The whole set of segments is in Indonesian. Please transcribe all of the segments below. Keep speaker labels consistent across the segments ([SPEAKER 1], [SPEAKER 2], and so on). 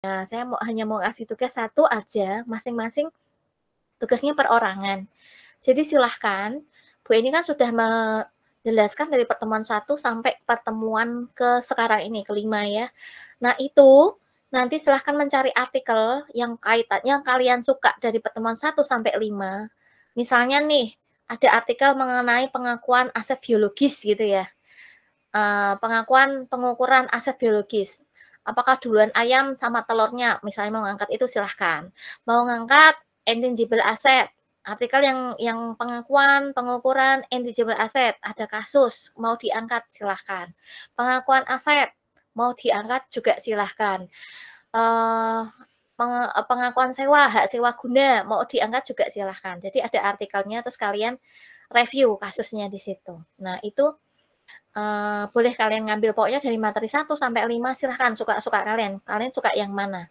[SPEAKER 1] Nah, saya hanya mau ngasih tugas 1 aja, masing-masing tugasnya perorangan. Jadi silahkan, Bu ini kan sudah menjelaskan dari pertemuan 1 sampai pertemuan ke sekarang ini, ke-5 ya. Nah itu, nanti silahkan mencari artikel yang kaitannya kalian suka dari pertemuan 1 sampai 5. Misalnya nih, ada artikel mengenai pengakuan aset biologis gitu ya. Pengakuan pengukuran aset biologis. Apakah duluan ayam sama telurnya, misalnya mau ngangkat itu silahkan. Mau ngangkat intangible asset, artikel yang pengakuan pengukuran intangible asset, ada kasus mau diangkat silahkan. Pengakuan aset mau diangkat juga silahkan. Pengakuan sewa, hak sewa guna mau diangkat juga silahkan. Jadi ada artikelnya terus kalian review kasusnya di situ. Nah itu boleh kalian ngambil pokoknya dari materi 1 sampai 5 silahkan suka-suka kalian. Kalian suka yang mana?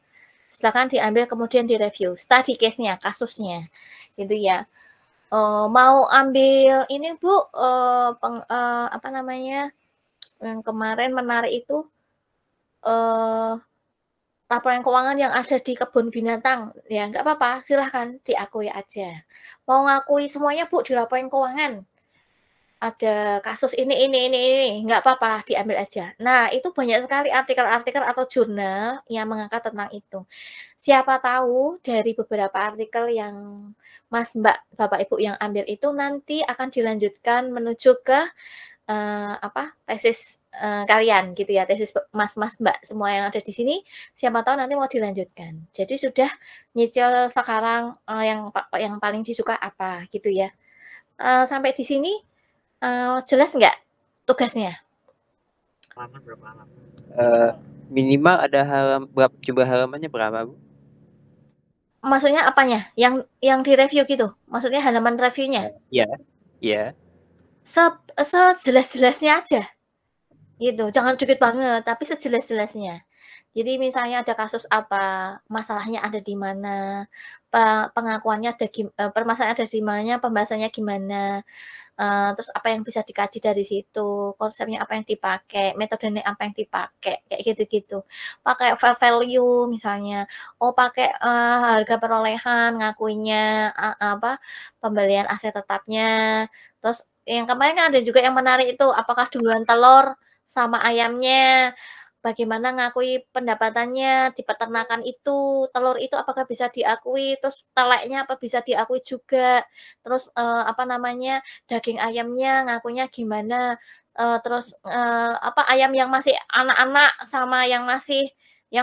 [SPEAKER 1] Silahkan diambil kemudian direview. Study case-nya, kasusnya. Gitu ya. Mau ambil ini Bu, apa namanya, yang kemarin menarik itu, laporan keuangan yang ada di kebun binatang. Ya nggak apa-apa, silahkan diakui aja. Mau ngakui semuanya Bu di laporan keuangan, ada kasus ini, nggak apa-apa, diambil aja. Nah, itu banyak sekali artikel-artikel atau jurnal yang mengangkat tentang itu. Siapa tahu dari beberapa artikel yang Mas, Mbak, Bapak, Ibu yang ambil itu nanti akan dilanjutkan menuju ke tesis kalian gitu ya, tesis Mas, Mbak semua yang ada di sini, siapa tahu nanti mau dilanjutkan. Jadi sudah nyicil sekarang yang paling disuka apa gitu ya. Sampai di sini jelas nggak tugasnya?
[SPEAKER 2] Minimal ada jumlah halamannya berapa, Bu?
[SPEAKER 1] Maksudnya apanya? Yang direview gitu? Maksudnya halaman reviewnya?
[SPEAKER 2] Iya, iya.
[SPEAKER 1] Sejelas-jelasnya aja, gitu. Jangan dikit banget, tapi sejelas-jelasnya. Jadi misalnya ada kasus apa, masalahnya ada di mana, pengakuannya ada permasalahannya ada di mana, pembahasannya gimana. Terus apa yang bisa dikaji dari situ, konsepnya apa yang dipakai, metodenya apa yang dipakai, kayak gitu-gitu. Pakai value misalnya, pakai harga perolehan, ngakuinya pembelian aset tetapnya. Terus yang kemarin kan ada juga yang menarik itu, apakah duluan telur sama ayamnya, bagaimana ngakui pendapatannya di peternakan itu, telur itu apakah bisa diakui, terus teleknya apa bisa diakui juga, terus daging ayamnya ngakunya gimana, terus ayam yang masih anak-anak sama yang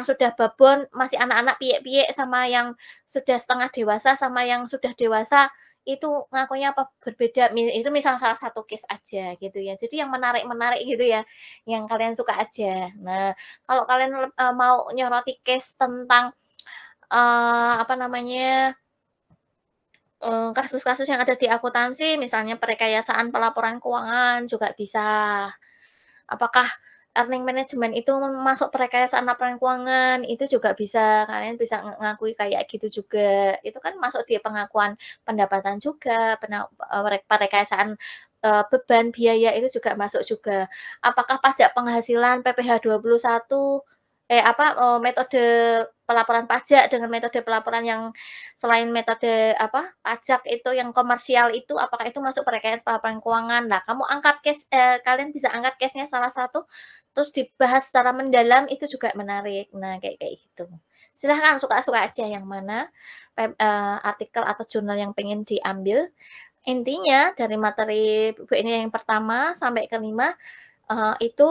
[SPEAKER 1] sudah babon, masih anak-anak piye-piye sama yang sudah setengah dewasa sama yang sudah dewasa, itu ngakunya apa berbeda, itu misal salah satu case aja gitu ya. Jadi yang menarik-menarik gitu ya, yang kalian suka aja. Nah, kalau kalian, mau nyoroti case tentang, kasus-kasus yang ada di akuntansi, misalnya perekayasaan pelaporan keuangan juga bisa. Apakah earning management itu masuk perekayasaan laporan keuangan, itu juga bisa, kalian bisa ngakui kayak gitu juga. Itu kan masuk di pengakuan pendapatan juga, perekayasaan, beban biaya itu juga masuk juga. Apakah pajak penghasilan PPh 21 metode pelaporan pajak dengan metode pelaporan yang selain metode pajak itu yang komersial itu, apakah itu masuk perekayaan pelaporan keuangan. Nah, kamu angkat case kalian bisa angkat case-nya salah satu, terus dibahas secara mendalam, itu juga menarik. Nah, kayak gitu. Silahkan suka-suka aja yang mana artikel atau jurnal yang pengen diambil. Intinya dari materi Bu ini yang pertama sampai ke-5, itu,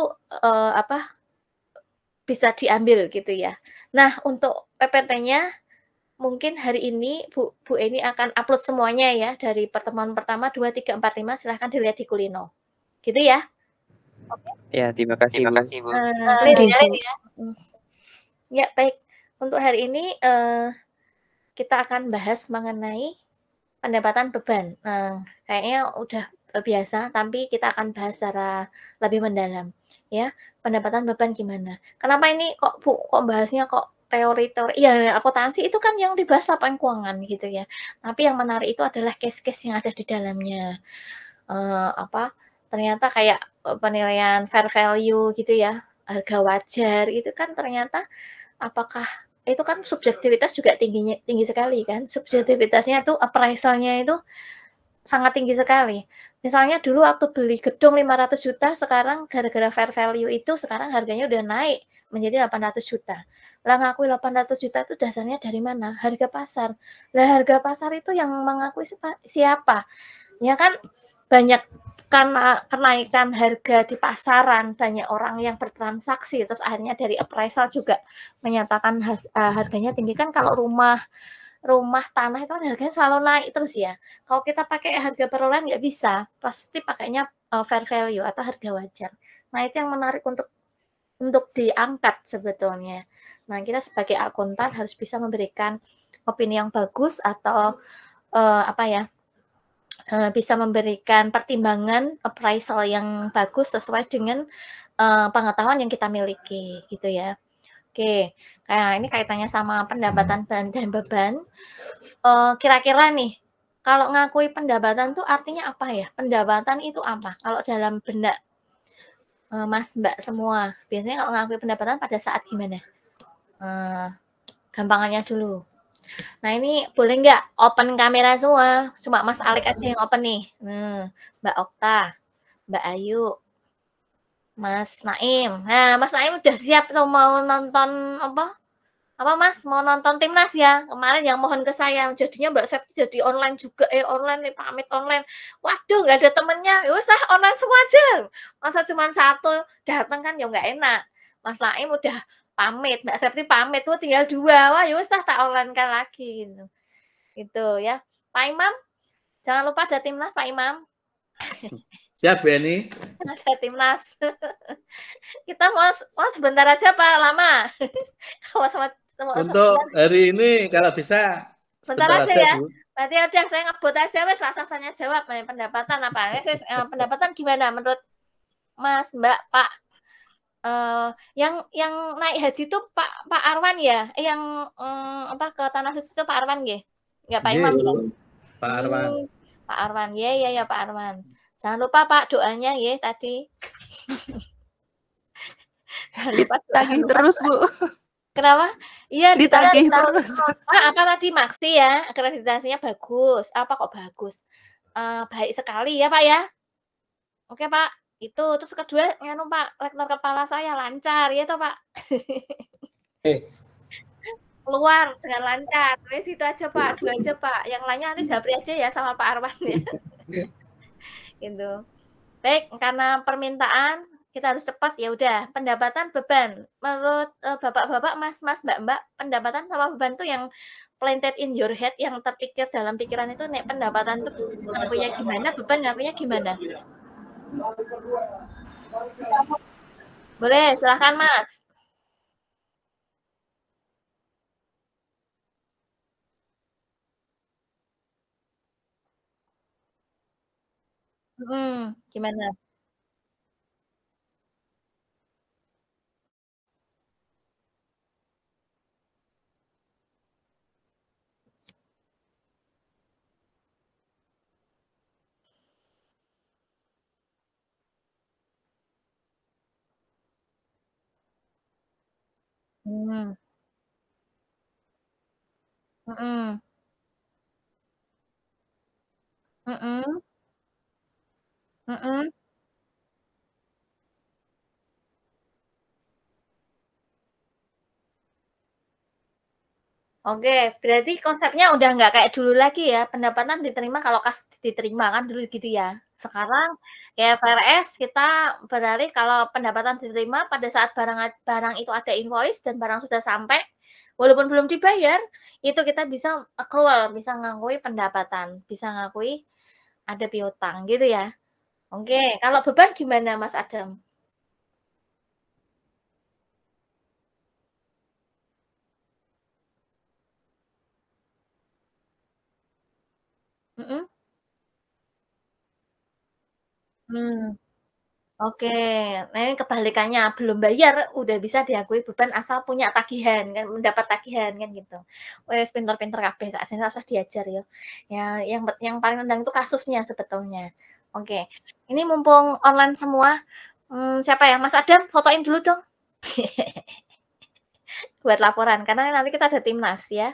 [SPEAKER 1] bisa diambil gitu ya. Nah, untuk PPT-nya mungkin hari ini Bu Eni akan upload semuanya ya, dari pertemuan pertama, 2, 3, 4, 5, silahkan dilihat di Kulino. Gitu ya? Oke?
[SPEAKER 2] Ya, terima kasih, Bu.
[SPEAKER 1] Clear ya? Ya, baik. Untuk hari ini, kita akan bahas mengenai pendapatan beban. Kayaknya udah biasa, tapi kita akan bahas secara lebih mendalam, ya. Pendapatan beban gimana? Kenapa ini kok Bu, kok bahasnya kok teori-teori iya, akuntansi itu kan yang dibahas laporan keuangan gitu ya. Tapi yang menarik itu adalah case-case yang ada di dalamnya. Ternyata kayak, penilaian fair value gitu ya, harga wajar itu kan ternyata apakah itu kan subjektivitas juga tinggi sekali kan. Subjektivitasnya itu appraisal-nya itu sangat tinggi sekali. Misalnya dulu waktu beli gedung 500 juta, sekarang gara-gara fair value itu sekarang harganya udah naik menjadi 800 juta. Lah ngakui 800 juta itu dasarnya dari mana? Harga pasar. Lah harga pasar itu yang mengakui siapa? Ya kan banyak karena kenaikan harga di pasaran, banyak orang yang bertransaksi, terus akhirnya dari appraisal juga menyatakan harganya tinggi. Kan kalau rumah tanah itu kan harganya selalu naik terus ya. Kalau kita pakai harga perolehan nggak bisa, pasti pakainya fair value atau harga wajar. Nah itu yang menarik untuk diangkat sebetulnya. Nah kita sebagai akuntan harus bisa memberikan opini yang bagus atau bisa memberikan pertimbangan appraisal yang bagus sesuai dengan pengetahuan yang kita miliki gitu ya. Oke, nah ini kaitannya sama pendapatan dan beban. Kira-kira nih, kalau ngakui pendapatan tuh artinya apa ya? Pendapatan itu apa? Kalau dalam benak Mas Mbak semua, biasanya kalau ngakui pendapatan pada saat gimana? Gampangannya dulu. Nah ini boleh nggak open kamera semua? Cuma Mas Alek aja yang open nih. Mbak Okta, Mbak Ayu, Mas Naim. Nah Mas Naim udah siap tuh mau nonton apa Mas? Mau nonton Timnas ya? Kemarin yang mohon ke saya, jadinya Mbak Septi jadi online juga, online nih, pamit online. Waduh, nggak ada temennya. Ya usah online semua aja. Masa cuma satu datang kan ya nggak enak. Mas Naim udah pamit, Mbak Septi pamit, tuh tinggal 2. Wah, ya usah tak online kan lagi gitu. Gitu ya. Pak Imam, jangan lupa ada Timnas Pak Imam.
[SPEAKER 3] Siap ya ini.
[SPEAKER 1] Ada Timnas. Kita mau sebentar aja Pak, lama.
[SPEAKER 3] Untuk hari ini kalau bisa
[SPEAKER 1] sebentar aja ya. Bu. Berarti udah saya ngebut aja wes asal tanya jawab pendapatan apa. Pendapatan gimana menurut Mas, Mbak, Pak? Yang naik haji itu Pak Arwan ya? Yang ke Tanah Suci itu Pak Arwan nggih? Enggak Pak Imam ya?
[SPEAKER 3] Pak Arwan.
[SPEAKER 1] Pak Arwan. Ya Pak Arwan. Jangan lupa Pak doanya ya tadi.
[SPEAKER 4] Ditagih terus, Bu.
[SPEAKER 1] Kenapa? Iya,
[SPEAKER 4] ditagih terus.
[SPEAKER 1] Apa tadi Maksi ya? Akreditasinya bagus. Apa kok bagus? Baik sekali ya, Pak ya. Oke, Pak. Itu terus kedua nganu Pak, rektor kepala saya lancar ya toh, Pak. Keluar dengan lancar. Wes itu aja, Pak. 2 aja, Pak. Yang lainnya nanti Japri aja ya sama Pak Arwan ya. Gitu. Baik, karena permintaan kita harus cepat ya udah. Pendapatan beban menurut bapak-bapak, mas-mas, mbak-mbak, pendapatan sama beban tuh yang planted in your head, yang terpikir dalam pikiran itu nek pendapatan tuh ngakunya gimana, beban ngakunya gimana. Boleh, silahkan Mas. Gimana? Mhm. Mhm. Mhm. Mhm. Oke, berarti konsepnya udah nggak kayak dulu lagi ya, pendapatan diterima kalau kas diterima kan dulu gitu ya. Sekarang kayak FRS kita beralih kalau pendapatan diterima pada saat barang itu ada invoice dan barang sudah sampai, walaupun belum dibayar, itu kita bisa accrual, bisa ngakui pendapatan, bisa ngakui ada piutang gitu ya. Oke, kalau beban gimana Mas Adam? Mhm. Oke, nah ini kebalikannya, belum bayar udah bisa diakui beban asal punya tagihan kan, mendapat tagihan kan gitu. Wes pinter-pinter kabeh sak sing usah diajar ya. Ya yang paling nendang itu kasusnya sebetulnya. Oke, ini mumpung online semua, siapa ya? Mas Adam fotoin dulu dong. buat laporan karena nanti kita ada timnas ya.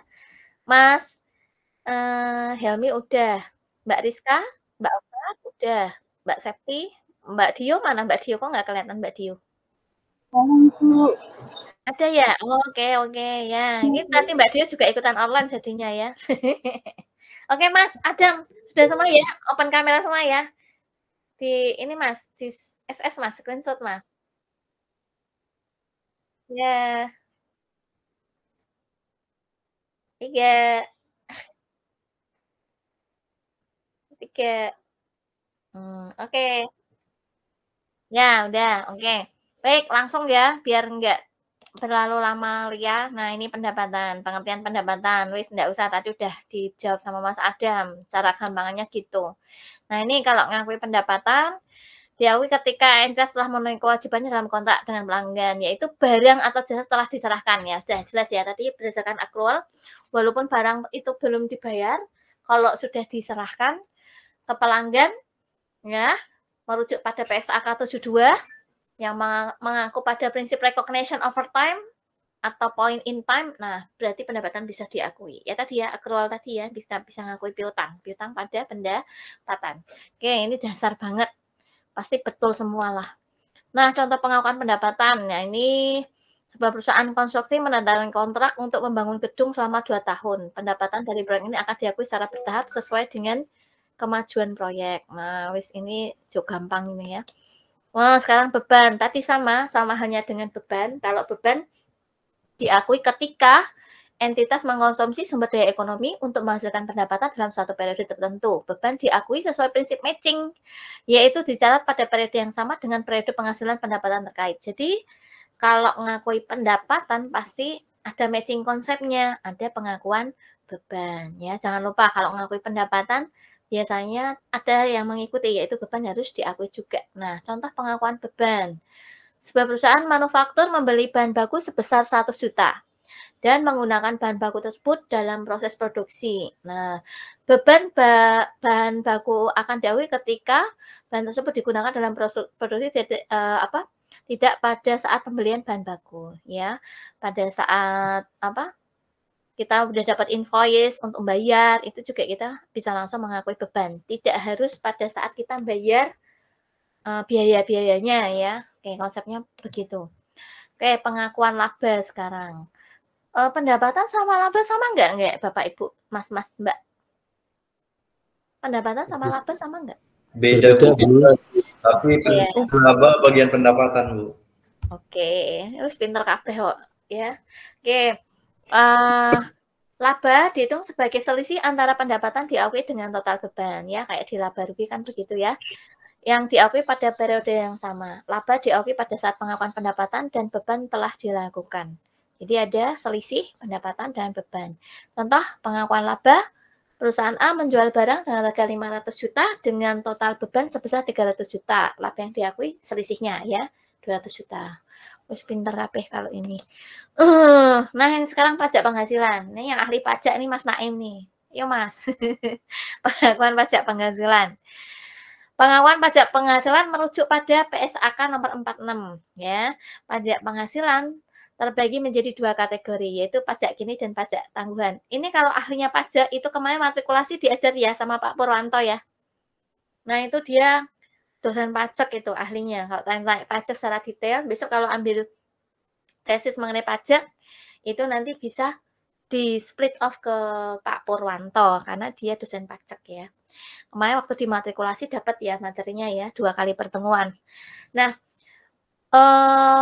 [SPEAKER 1] Mas Helmi udah, Mbak Rizka, Mbak Oka udah, Mbak Septi, Mbak Dio mana? Mbak Dio kok nggak kelihatan Mbak Dio? Ada ya? Oke oke ya. Ini nanti Mbak Dio juga ikutan online jadinya ya. Oke Mas Adam, sudah semua ya? Open kamera semua ya? Di ini Mas, di SS Mas, screenshot Mas. Ya. 3. 3. Oke. Ya, udah, oke. Baik, langsung ya, biar enggak terlalu lama ya. Nah, ini pendapatan, pengertian pendapatan. Wis, enggak usah, tadi udah dijawab sama Mas Adam. Cara gampangannya gitu. Nah, ini kalau ngakui pendapatan, diakui ketika entitas telah memenuhi kewajibannya dalam kontrak dengan pelanggan, yaitu barang atau jasa telah diserahkan ya. Sudah jelas ya, tadi berdasarkan accrual, walaupun barang itu belum dibayar, kalau sudah diserahkan ke pelanggan, ya, merujuk pada PSAK 72 yang mengaku pada prinsip recognition over time atau point in time. Nah, berarti pendapatan bisa diakui. Ya tadi ya, accrual tadi ya, bisa ngakui piutang pada pendapatan. Oke, ini dasar banget. Pasti betul semua lah. Nah, contoh pengakuan pendapatan. Nah, ini sebuah perusahaan konstruksi menandatangani kontrak untuk membangun gedung selama 2 tahun. Pendapatan dari proyek ini akan diakui secara bertahap sesuai dengan kemajuan proyek. Nah, wis ini juga gampang ini ya. Wah, sekarang beban. Tadi sama halnya dengan beban. Kalau beban diakui ketika entitas mengkonsumsi sumber daya ekonomi untuk menghasilkan pendapatan dalam suatu periode tertentu. Beban diakui sesuai prinsip matching, yaitu dicatat pada periode yang sama dengan periode penghasilan pendapatan terkait. Jadi, kalau mengakui pendapatan pasti ada matching konsepnya, ada pengakuan beban. Ya, jangan lupa kalau mengakui pendapatan biasanya ada yang mengikuti, yaitu beban harus diakui juga. Nah, contoh pengakuan beban. Sebuah perusahaan manufaktur membeli bahan baku sebesar 100 juta dan menggunakan bahan baku tersebut dalam proses produksi. Nah, beban bahan baku akan diakui ketika bahan tersebut digunakan dalam produksi tidak pada saat pembelian bahan baku, ya. Pada saat kita udah dapat invoice untuk bayar, itu juga kita bisa langsung mengakui beban. Tidak harus pada saat kita bayar biaya-biayanya ya. Oke, konsepnya begitu. Oke, pengakuan laba sekarang. Pendapatan sama laba sama enggak Bapak Ibu, Mas, Mbak? Pendapatan sama laba sama enggak?
[SPEAKER 5] Beda Bu. Tapi laba bagian pendapatan Bu.
[SPEAKER 1] Oke, wis pinter kabeh kok ya. Oke. Laba dihitung sebagai selisih antara pendapatan diakui dengan total beban ya, kayak di laba rugi kan begitu ya. Yang diakui pada periode yang sama. Laba diakui pada saat pengakuan pendapatan dan beban telah dilakukan. Jadi ada selisih pendapatan dan beban. Contoh pengakuan laba, perusahaan A menjual barang dengan harga 500 juta dengan total beban sebesar 300 juta. Laba yang diakui selisihnya ya, 200 juta. Wis pinter kabeh kalau ini. Nah, yang sekarang pajak penghasilan. Ini yang ahli pajak nih Mas Naim nih. Yo Mas. Pengakuan pajak penghasilan. Pengakuan pajak penghasilan merujuk pada PSAK nomor 46 ya. Pajak penghasilan terbagi menjadi 2 kategori, yaitu pajak kini dan pajak tangguhan. Ini kalau ahlinya pajak itu kemarin matrikulasi diajar ya sama Pak Purwanto ya. Nah, itu dia dosen pajak itu ahlinya. Kalau tanya pajak secara detail, besok kalau ambil tesis mengenai pajak, itu nanti bisa di split off ke Pak Purwanto, karena dia dosen pajak ya. Kemarin waktu dimatrikulasi dapat ya materinya ya, 2 kali pertemuan. Nah,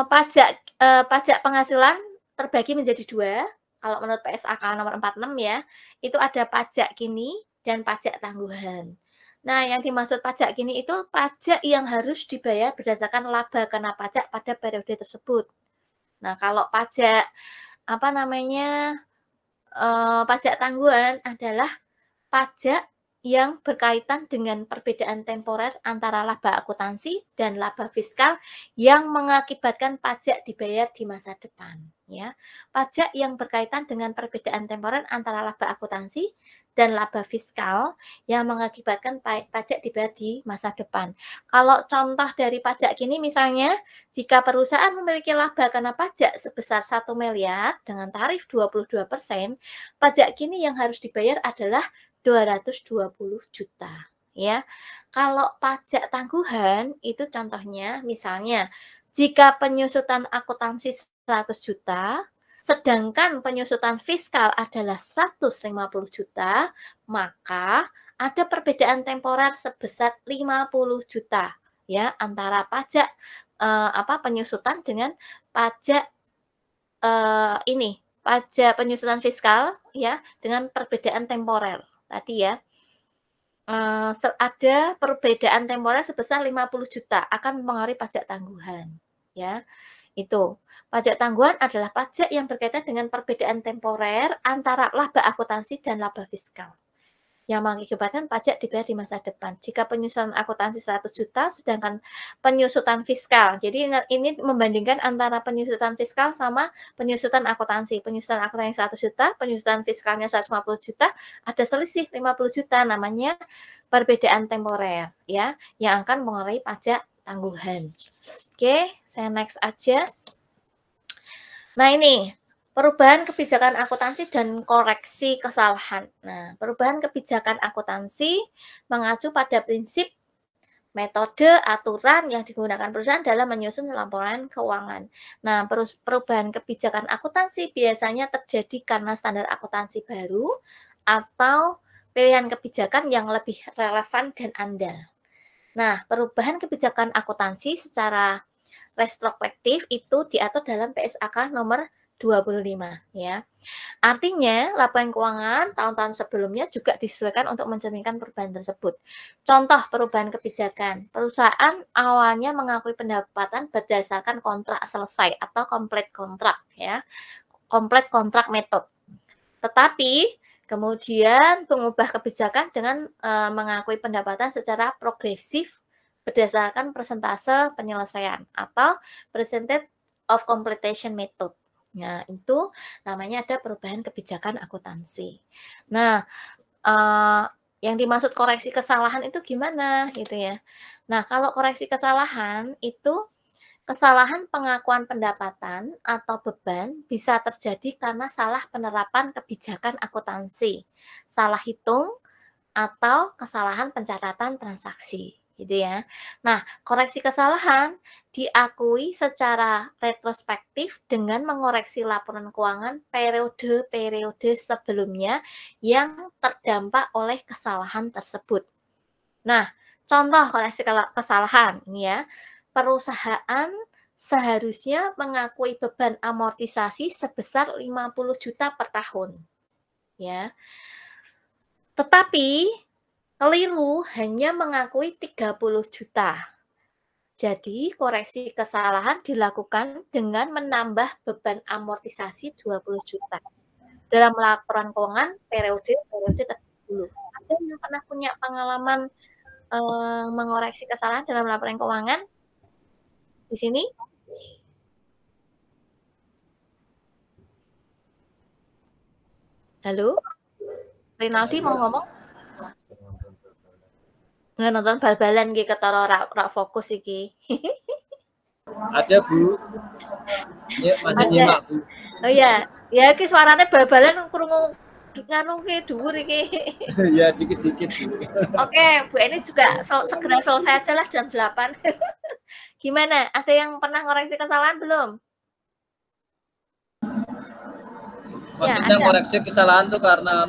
[SPEAKER 1] pajak penghasilan terbagi menjadi 2, kalau menurut PSAK nomor 46 ya, itu ada pajak kini dan pajak tangguhan. Nah, yang dimaksud pajak kini itu pajak yang harus dibayar berdasarkan laba kena pajak pada periode tersebut. Nah, kalau pajak pajak tangguhan adalah pajak yang berkaitan dengan perbedaan temporer antara laba akuntansi dan laba fiskal yang mengakibatkan pajak dibayar di masa depan. ya. Pajak yang berkaitan dengan perbedaan temporer antara laba akuntansi dan laba fiskal yang mengakibatkan pajak dibayar di masa depan. Kalau contoh dari pajak gini misalnya, jika perusahaan memiliki laba karena pajak sebesar 1 miliar dengan tarif 22%, pajak kini yang harus dibayar adalah 220 juta. Ya, kalau pajak tangguhan itu contohnya misalnya jika penyusutan akuntansi 100 juta, sedangkan penyusutan fiskal adalah 150 juta, maka ada perbedaan temporer sebesar 50 juta ya antara pajak penyusutan dengan pajak pajak penyusutan fiskal ya dengan perbedaan temporer tadi ya. Ada perbedaan temporer sebesar 50 juta akan mempengaruhi pajak tangguhan ya. Itu pajak tangguhan adalah pajak yang berkaitan dengan perbedaan temporer antara laba akuntansi dan laba fiskal yang mengakibatkan pajak dibayar di masa depan. Jika penyusutan akuntansi 100 juta sedangkan penyusutan fiskal. Jadi ini membandingkan antara penyusutan fiskal sama penyusutan akuntansi. Penyusutan akuntansi 100 juta, penyusutan fiskalnya 150 juta, ada selisih 50 juta, namanya perbedaan temporer ya yang akan mengenai pajak tangguhan. Oke, saya next aja. Nah, ini perubahan kebijakan akuntansi dan koreksi kesalahan. Nah, perubahan kebijakan akuntansi mengacu pada prinsip, metode, aturan yang digunakan perusahaan dalam menyusun laporan keuangan. Nah, perubahan kebijakan akuntansi biasanya terjadi karena standar akuntansi baru atau pilihan kebijakan yang lebih relevan dan andal. Nah, perubahan kebijakan akuntansi secara retrospektif itu diatur dalam PSAK nomor 25 ya. Artinya laporan keuangan tahun-tahun sebelumnya juga disesuaikan untuk mencerminkan perubahan tersebut. Contoh perubahan kebijakan. Perusahaan awalnya mengakui pendapatan berdasarkan kontrak selesai atau complete kontrak ya. Complete kontrak method. Tetapi kemudian mengubah kebijakan dengan mengakui pendapatan secara progresif berdasarkan persentase penyelesaian atau percentage of completion method. Nah, itu namanya ada perubahan kebijakan akuntansi. Nah, yang dimaksud koreksi kesalahan itu gimana gitu ya. Nah, kalau koreksi kesalahan itu kesalahan pengakuan pendapatan atau beban bisa terjadi karena salah penerapan kebijakan akuntansi, salah hitung, atau kesalahan pencatatan transaksi. Gitu ya. Nah, koreksi kesalahan diakui secara retrospektif dengan mengoreksi laporan keuangan periode-periode sebelumnya yang terdampak oleh kesalahan tersebut. Nah, contoh koreksi kesalahan ini ya. Perusahaan seharusnya mengakui beban amortisasi sebesar 50 juta per tahun. Ya. Tetapi keliru hanya mengakui 30 juta. Jadi, koreksi kesalahan dilakukan dengan menambah beban amortisasi 20 juta. Dalam laporan keuangan periode-periode terdahulu. Ada yang pernah punya pengalaman mengoreksi kesalahan dalam laporan keuangan? Di sini? Halo? Rinaldi mau ngomong? Nggak nonton bal-balan iki ketara ora fokus iki.
[SPEAKER 6] Ada, Bu. Ya, masih nyimak, Bu.
[SPEAKER 1] Oh iya, ya iki suarane bal-balan krungu nganu ki dhuwur iki.
[SPEAKER 6] Ya, dikit-dikit, Bu.
[SPEAKER 1] Oke, Bu Eni juga segera selesai aja lah jam 8. Gimana? Ada yang pernah ngoreksi kesalahan belum?
[SPEAKER 6] Maksudnya
[SPEAKER 1] ya,
[SPEAKER 6] koreksi kesalahan tuh karena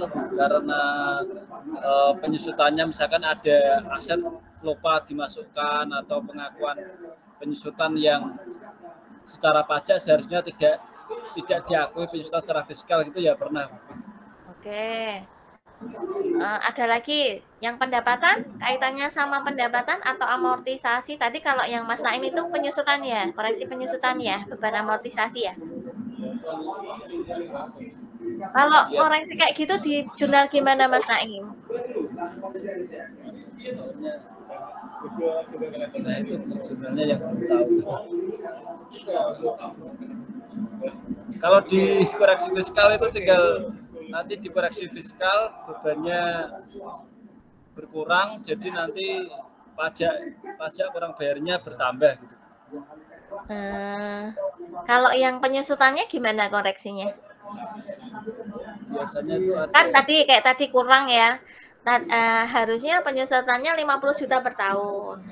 [SPEAKER 6] penyusutannya misalkan ada aset lupa dimasukkan atau pengakuan penyusutan yang secara pajak seharusnya tidak diakui penyusutan secara fiskal gitu ya pernah.
[SPEAKER 1] Oke. Ada lagi yang pendapatan kaitannya sama pendapatan atau amortisasi tadi. Kalau yang Mas Naim itu penyusutan ya, koreksi penyusutan ya, beban amortisasi ya. Kalau koreksi kayak gitu di jurnal gimana Mas Naim?
[SPEAKER 6] Nah itu jurnalnya yang belum tahu. Kalau di koreksi fiskal itu tinggal nanti dikoreksi fiskal bebannya berkurang, jadi nanti pajak kurang bayarnya bertambah gitu.
[SPEAKER 1] Kalau yang penyusutannya gimana koreksinya?
[SPEAKER 6] Biasanya itu ada.
[SPEAKER 1] Kan kayak tadi kurang ya. Harusnya penyusutannya 50 juta per tahun.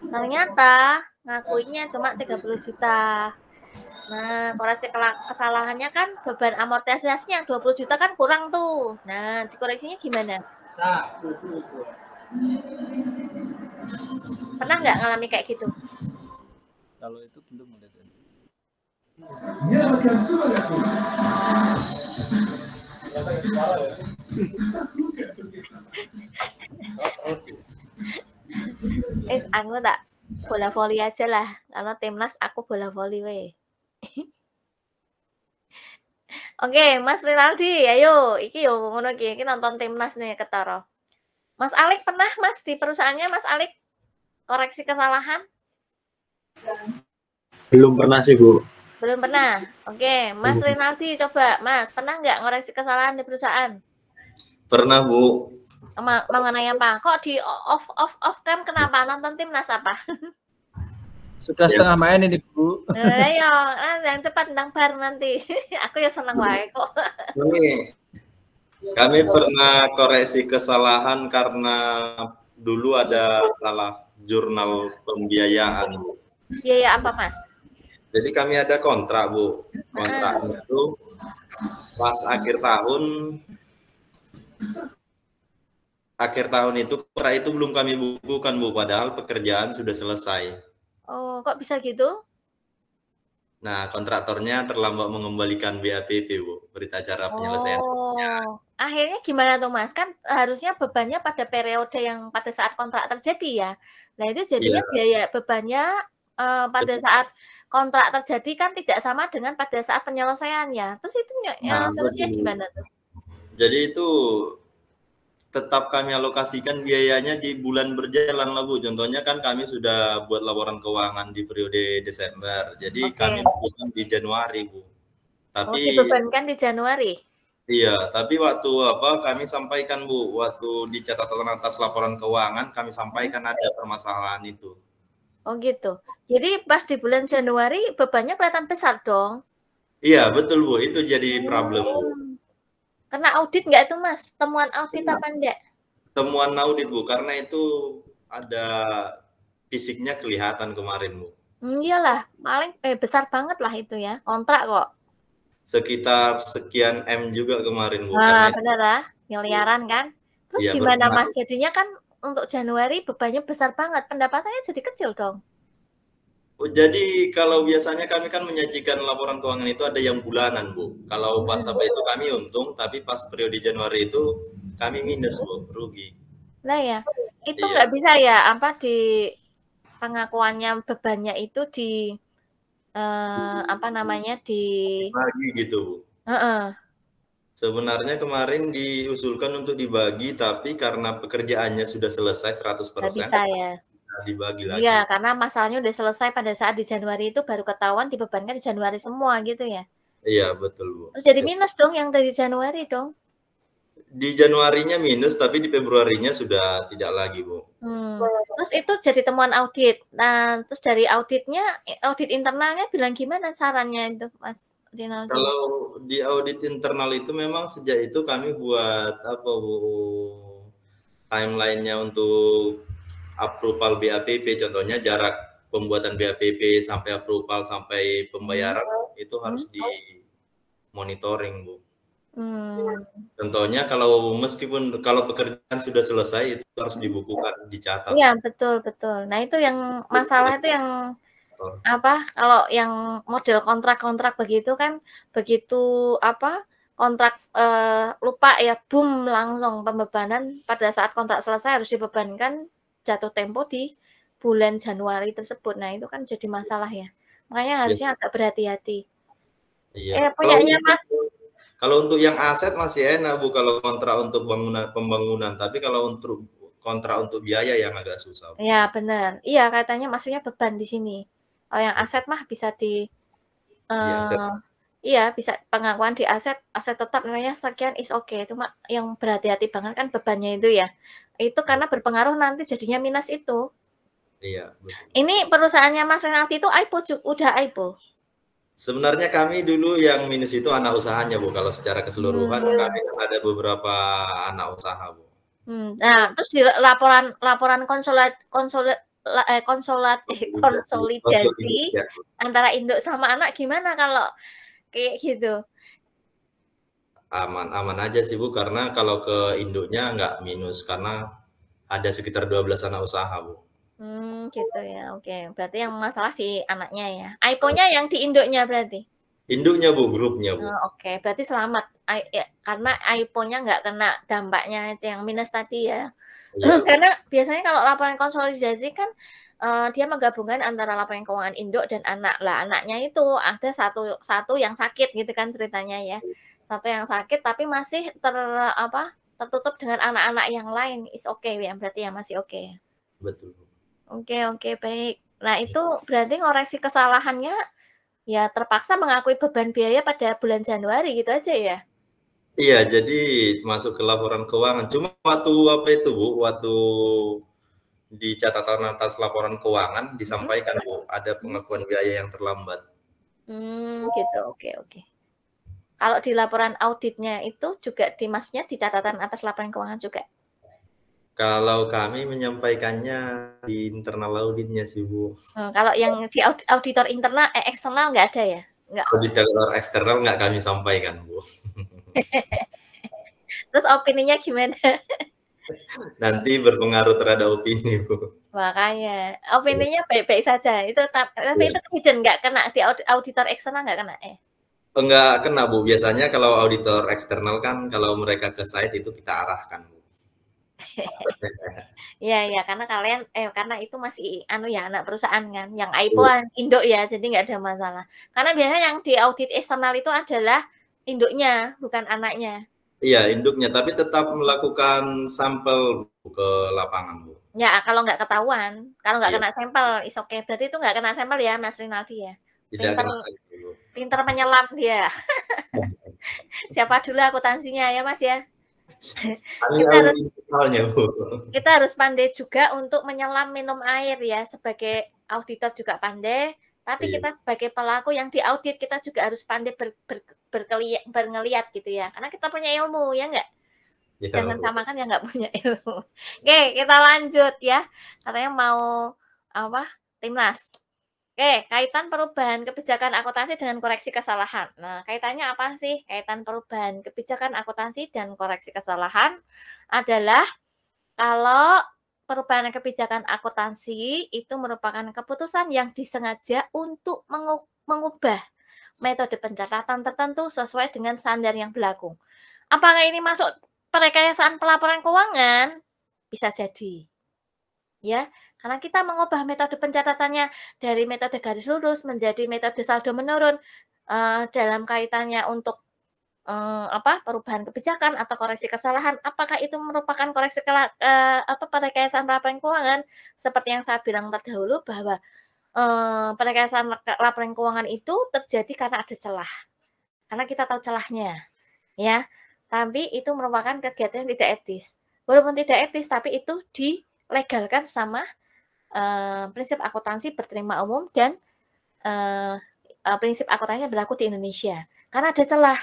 [SPEAKER 1] Ternyata ngakuinya cuma 30 juta. Nah, koreksi kesalahannya kan beban amortisasinya 20 juta kan kurang tuh. Nah, dikoreksinya gimana? Pernah nggak ngalami kayak gitu?
[SPEAKER 6] Kalau itu belum ada.
[SPEAKER 1] Aku tak bola voli aja lah. Kalau timnas aku bola voli weh. Oke, Mas Rinaldi, ayo, iki yo ngono iki nonton timnas nih ketara. Mas Alik pernah Mas di perusahaannya Mas Alik koreksi kesalahan?
[SPEAKER 7] Belum pernah sih, Bu.
[SPEAKER 1] Belum pernah. Oke, Mas Rinaldi coba, Mas, pernah nggak ngoreksi kesalahan di perusahaan?
[SPEAKER 5] Pernah, Bu.
[SPEAKER 1] Mengenai apa? Kok di off cam kenapa? Nonton timnas apa?
[SPEAKER 6] Sudah setengah main ini, Bu.
[SPEAKER 1] Ayo, yang cepat tentang bar nanti. Aku ya senang wae kok.
[SPEAKER 5] Kami pernah koreksi kesalahan karena dulu ada salah jurnal pembiayaan.
[SPEAKER 1] Biaya apa, Mas?
[SPEAKER 5] Jadi kami ada kontrak, Bu. Kontraknya itu pas akhir tahun itu kontrak itu belum kami bukukan, Bu, padahal pekerjaan sudah selesai.
[SPEAKER 1] Oh, kok bisa gitu?
[SPEAKER 5] Nah, kontraktornya terlambat mengembalikan BAPP, Bu, berita acara penyelesaian.
[SPEAKER 1] Oh, akhirnya gimana tuh, Mas? Kan harusnya bebannya pada periode yang pada saat kontrak terjadi ya. Nah, itu jadinya biaya bebannya pada saat kontrak terjadi kan tidak sama dengan pada saat penyelesaiannya. Terus itu solusinya gimana tuh?
[SPEAKER 5] Jadi itu tetap kami alokasikan biayanya di bulan berjalan lah, Bu. Contohnya kan kami sudah buat laporan keuangan di periode Desember. Jadi kami bukan di Januari, Bu. Tapi
[SPEAKER 1] dibebankan di Januari.
[SPEAKER 5] Iya, tapi waktu kami sampaikan, Bu, waktu di catatan atas laporan keuangan kami sampaikan ada permasalahan itu.
[SPEAKER 1] Oh gitu. Jadi pas di bulan Januari bebannya kelihatan besar dong.
[SPEAKER 5] Iya, betul, Bu. Itu jadi problem, Bu.
[SPEAKER 1] Kena audit nggak itu, Mas? Temuan audit apa enggak?
[SPEAKER 5] Temuan audit, Bu, karena itu ada fisiknya kelihatan kemarin, Bu.
[SPEAKER 1] Iyalah, paling besar banget lah itu ya, kontrak kok.
[SPEAKER 5] Sekitar sekian M juga kemarin, Bu.
[SPEAKER 1] Nah, bener lah, miliaran kan. Terus
[SPEAKER 5] iya,
[SPEAKER 1] gimana, Mas? Jadinya kan untuk Januari bebannya besar banget, pendapatannya jadi kecil dong.
[SPEAKER 5] Oh, jadi kalau biasanya kami kan menyajikan laporan keuangan itu ada yang bulanan, Bu. Kalau pas sampai itu kami untung, tapi pas periode Januari itu kami minus, Bu, rugi.
[SPEAKER 1] Nah ya, itu nggak bisa ya, di pengakuannya bebannya itu di
[SPEAKER 5] dibagi gitu, Bu. Sebenarnya kemarin diusulkan untuk dibagi, tapi karena pekerjaannya sudah selesai 100%.
[SPEAKER 1] Nggak bisa ya.
[SPEAKER 5] Dibagi lagi.
[SPEAKER 1] Iya, karena masalahnya udah selesai pada saat di Januari itu baru ketahuan dibebankan di Januari semua gitu ya.
[SPEAKER 5] Iya, betul, Bu.
[SPEAKER 1] Terus jadi minus dong yang dari Januari dong.
[SPEAKER 5] Di Januarinya minus, tapi di Februarinya sudah tidak lagi, Bu.
[SPEAKER 1] Terus itu jadi temuan audit. Nah, terus dari auditnya, audit internalnya bilang gimana sarannya itu, Mas Rinaldi?
[SPEAKER 5] Kalau di audit internal itu memang sejak itu kami buat Bu, timeline-nya untuk approval BAPP, contohnya jarak pembuatan BAPP sampai approval sampai pembayaran itu harus di monitoring, Bu. Contohnya meskipun kalau pekerjaan sudah selesai itu harus dibukukan, dicatat.
[SPEAKER 1] Iya, betul. Nah, itu yang masalah itu yang kalau yang model kontrak-kontrak begitu kan begitu kontrak lupa ya, boom langsung pembebanan pada saat kontrak selesai harus dibebankan jatuh tempo di bulan Januari tersebut. Nah, itu kan jadi masalah ya. Makanya harusnya agak berhati-hati.
[SPEAKER 5] Iya.
[SPEAKER 1] Punyanya Mas.
[SPEAKER 5] Kalau untuk yang aset masih enak, Bu, kalau kontrak untuk pembangunan. Tapi kalau untuk kontrak untuk biaya yang agak susah.
[SPEAKER 1] Iya, benar. Iya, katanya maksudnya beban di sini. Kalau yang aset mah bisa Iya, bisa pengakuan di aset tetap nilainya sekian is okay. Cuma yang berhati-hati banget kan bebannya itu ya. Itu karena berpengaruh nanti jadinya minus itu.
[SPEAKER 5] Iya, betul.
[SPEAKER 1] Ini perusahaannya Mas Renaldi itu IPO udah IPO.
[SPEAKER 5] Sebenarnya kami dulu yang minus itu anak usahanya, Bu. Kalau secara keseluruhan kami kan ada beberapa anak usaha, Bu.
[SPEAKER 1] Nah, terus di laporan konsolidasi antara induk sama anak gimana kalau kayak gitu?
[SPEAKER 5] Aman aja sih, Bu, karena kalau ke induknya nggak minus karena ada sekitar 12 anak usaha, Bu.
[SPEAKER 1] Gitu ya. Oke, berarti yang masalah di anaknya ya. IPO-nya yang di induknya berarti.
[SPEAKER 5] Induknya, Bu, grupnya, Bu.
[SPEAKER 1] Oke, berarti selamat ya, karena IPO-nya nggak kena dampaknya itu yang minus tadi ya. Karena biasanya kalau laporan konsolidasi kan dia menggabungkan antara laporan keuangan induk dan anak. Lah, anaknya itu ada satu yang sakit gitu kan ceritanya ya. Satu yang sakit tapi masih tertutup dengan anak-anak yang lain. Is okay ya, berarti ya masih oke. Okay.
[SPEAKER 5] Betul.
[SPEAKER 1] Oke, baik. Nah, itu berarti ngoreksi kesalahannya ya terpaksa mengakui beban biaya pada bulan Januari gitu aja ya?
[SPEAKER 5] Iya, jadi masuk ke laporan keuangan. Cuma waktu apa itu, Bu? Waktu di catatan atas laporan keuangan disampaikan, Bu, ada pengakuan biaya yang terlambat.
[SPEAKER 1] Gitu. Oke. Kalau di laporan auditnya itu juga dimasuknya di catatan atas laporan keuangan juga?
[SPEAKER 5] Kalau kami menyampaikannya di internal auditnya sih, Bu.
[SPEAKER 1] Kalau yang di auditor internal, eksternal nggak ada ya? Nggak.
[SPEAKER 5] Auditor eksternal nggak kami sampaikan, Bu.
[SPEAKER 1] Terus opininya gimana?
[SPEAKER 5] Nanti berpengaruh terhadap opini, Bu.
[SPEAKER 1] Makanya, opininya baik-baik saja. Tapi itu hidden, nggak kena di auditor eksternal nggak kena
[SPEAKER 5] Enggak kena, Bu. Biasanya kalau auditor eksternal kan kalau mereka ke site itu kita arahkan, Bu.
[SPEAKER 1] Iya, karena itu masih anak perusahaan kan, yang IPO induk ya, jadi nggak ada masalah. Karena biasanya yang di audit eksternal itu adalah induknya, bukan anaknya.
[SPEAKER 5] Iya, induknya, tapi tetap melakukan sampel ke lapangan, Bu.
[SPEAKER 1] Ya, kalau nggak ketahuan, kalau nggak kena sampel, is okay. Berarti itu nggak kena sampel ya, Mas Rinaldi ya?
[SPEAKER 5] Tidak kena sampel, Bu.
[SPEAKER 1] Pinter menyelam dia. Siapa dulu akuntansinya ya, Mas ya? Kita harus pandai juga untuk menyelam minum air ya, sebagai auditor juga pandai, tapi kita sebagai pelaku yang diaudit kita juga harus pandai berngeliat gitu ya, karena kita punya ilmu ya enggak? Jangan samakan yang nggak punya ilmu. Oke, kita lanjut ya, katanya mau timnas. Oke, kaitan perubahan kebijakan akuntansi dengan koreksi kesalahan. Nah, kaitannya apa sih? Kaitan perubahan kebijakan akuntansi dan koreksi kesalahan adalah kalau perubahan kebijakan akuntansi itu merupakan keputusan yang disengaja untuk mengubah metode pencatatan tertentu sesuai dengan standar yang berlaku. Apakah ini masuk perekayasaan pelaporan keuangan? Bisa jadi. Ya, karena kita mengubah metode pencatatannya dari metode garis lurus menjadi metode saldo menurun dalam kaitannya untuk perubahan kebijakan atau koreksi kesalahan. Apakah itu merupakan koreksi perekayasaan laporan keuangan? Seperti yang saya bilang terdahulu bahwa perekayasaan laporan keuangan itu terjadi karena ada celah. Karena kita tahu celahnya, ya. Tapi itu merupakan kegiatan yang tidak etis. Walaupun tidak etis, tapi itu dilegalkan sama prinsip akuntansi berterima umum dan prinsip akuntansi berlaku di Indonesia. Karena ada celah,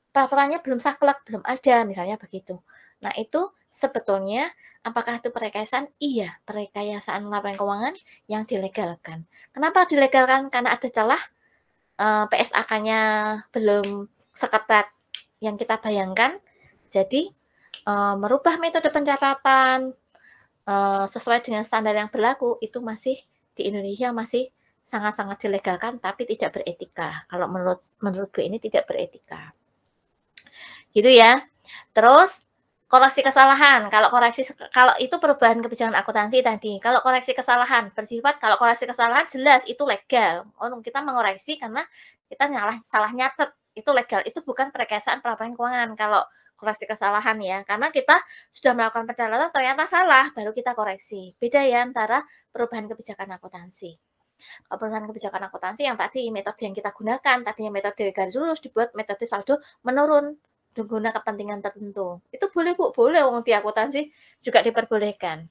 [SPEAKER 1] peraturannya belum saklek, belum ada, misalnya begitu. Nah, itu sebetulnya apakah itu perekayasaan? Iya, perekayasaan laporan keuangan yang dilegalkan. Kenapa dilegalkan? Karena ada celah, PSAK-nya belum seketat yang kita bayangkan. Jadi, merubah metode pencatatan sesuai dengan standar yang berlaku itu masih di Indonesia masih sangat-sangat dilegalkan tapi tidak beretika. Kalau menurut Bu ini tidak beretika. Gitu ya. Terus koreksi kesalahan. Kalau itu perubahan kebijakan akuntansi tadi. Kalau koreksi kesalahan bersifat kalau koreksi kesalahan jelas itu legal. Kita mengoreksi karena kita salah nyatet. Itu legal. Itu bukan perekayasaan pelaporan keuangan. Kalau koreksi kesalahan ya, karena kita sudah melakukan pencatatan ternyata salah, baru kita koreksi. Beda ya antara perubahan kebijakan akuntansi. Kalau perusahaan kebijakan akuntansi yang tadi metode yang kita gunakan, tadinya metode garis lurus dibuat metode saldo menurun guna kepentingan tertentu. Itu boleh Bu, boleh wong di akuntansi juga diperbolehkan.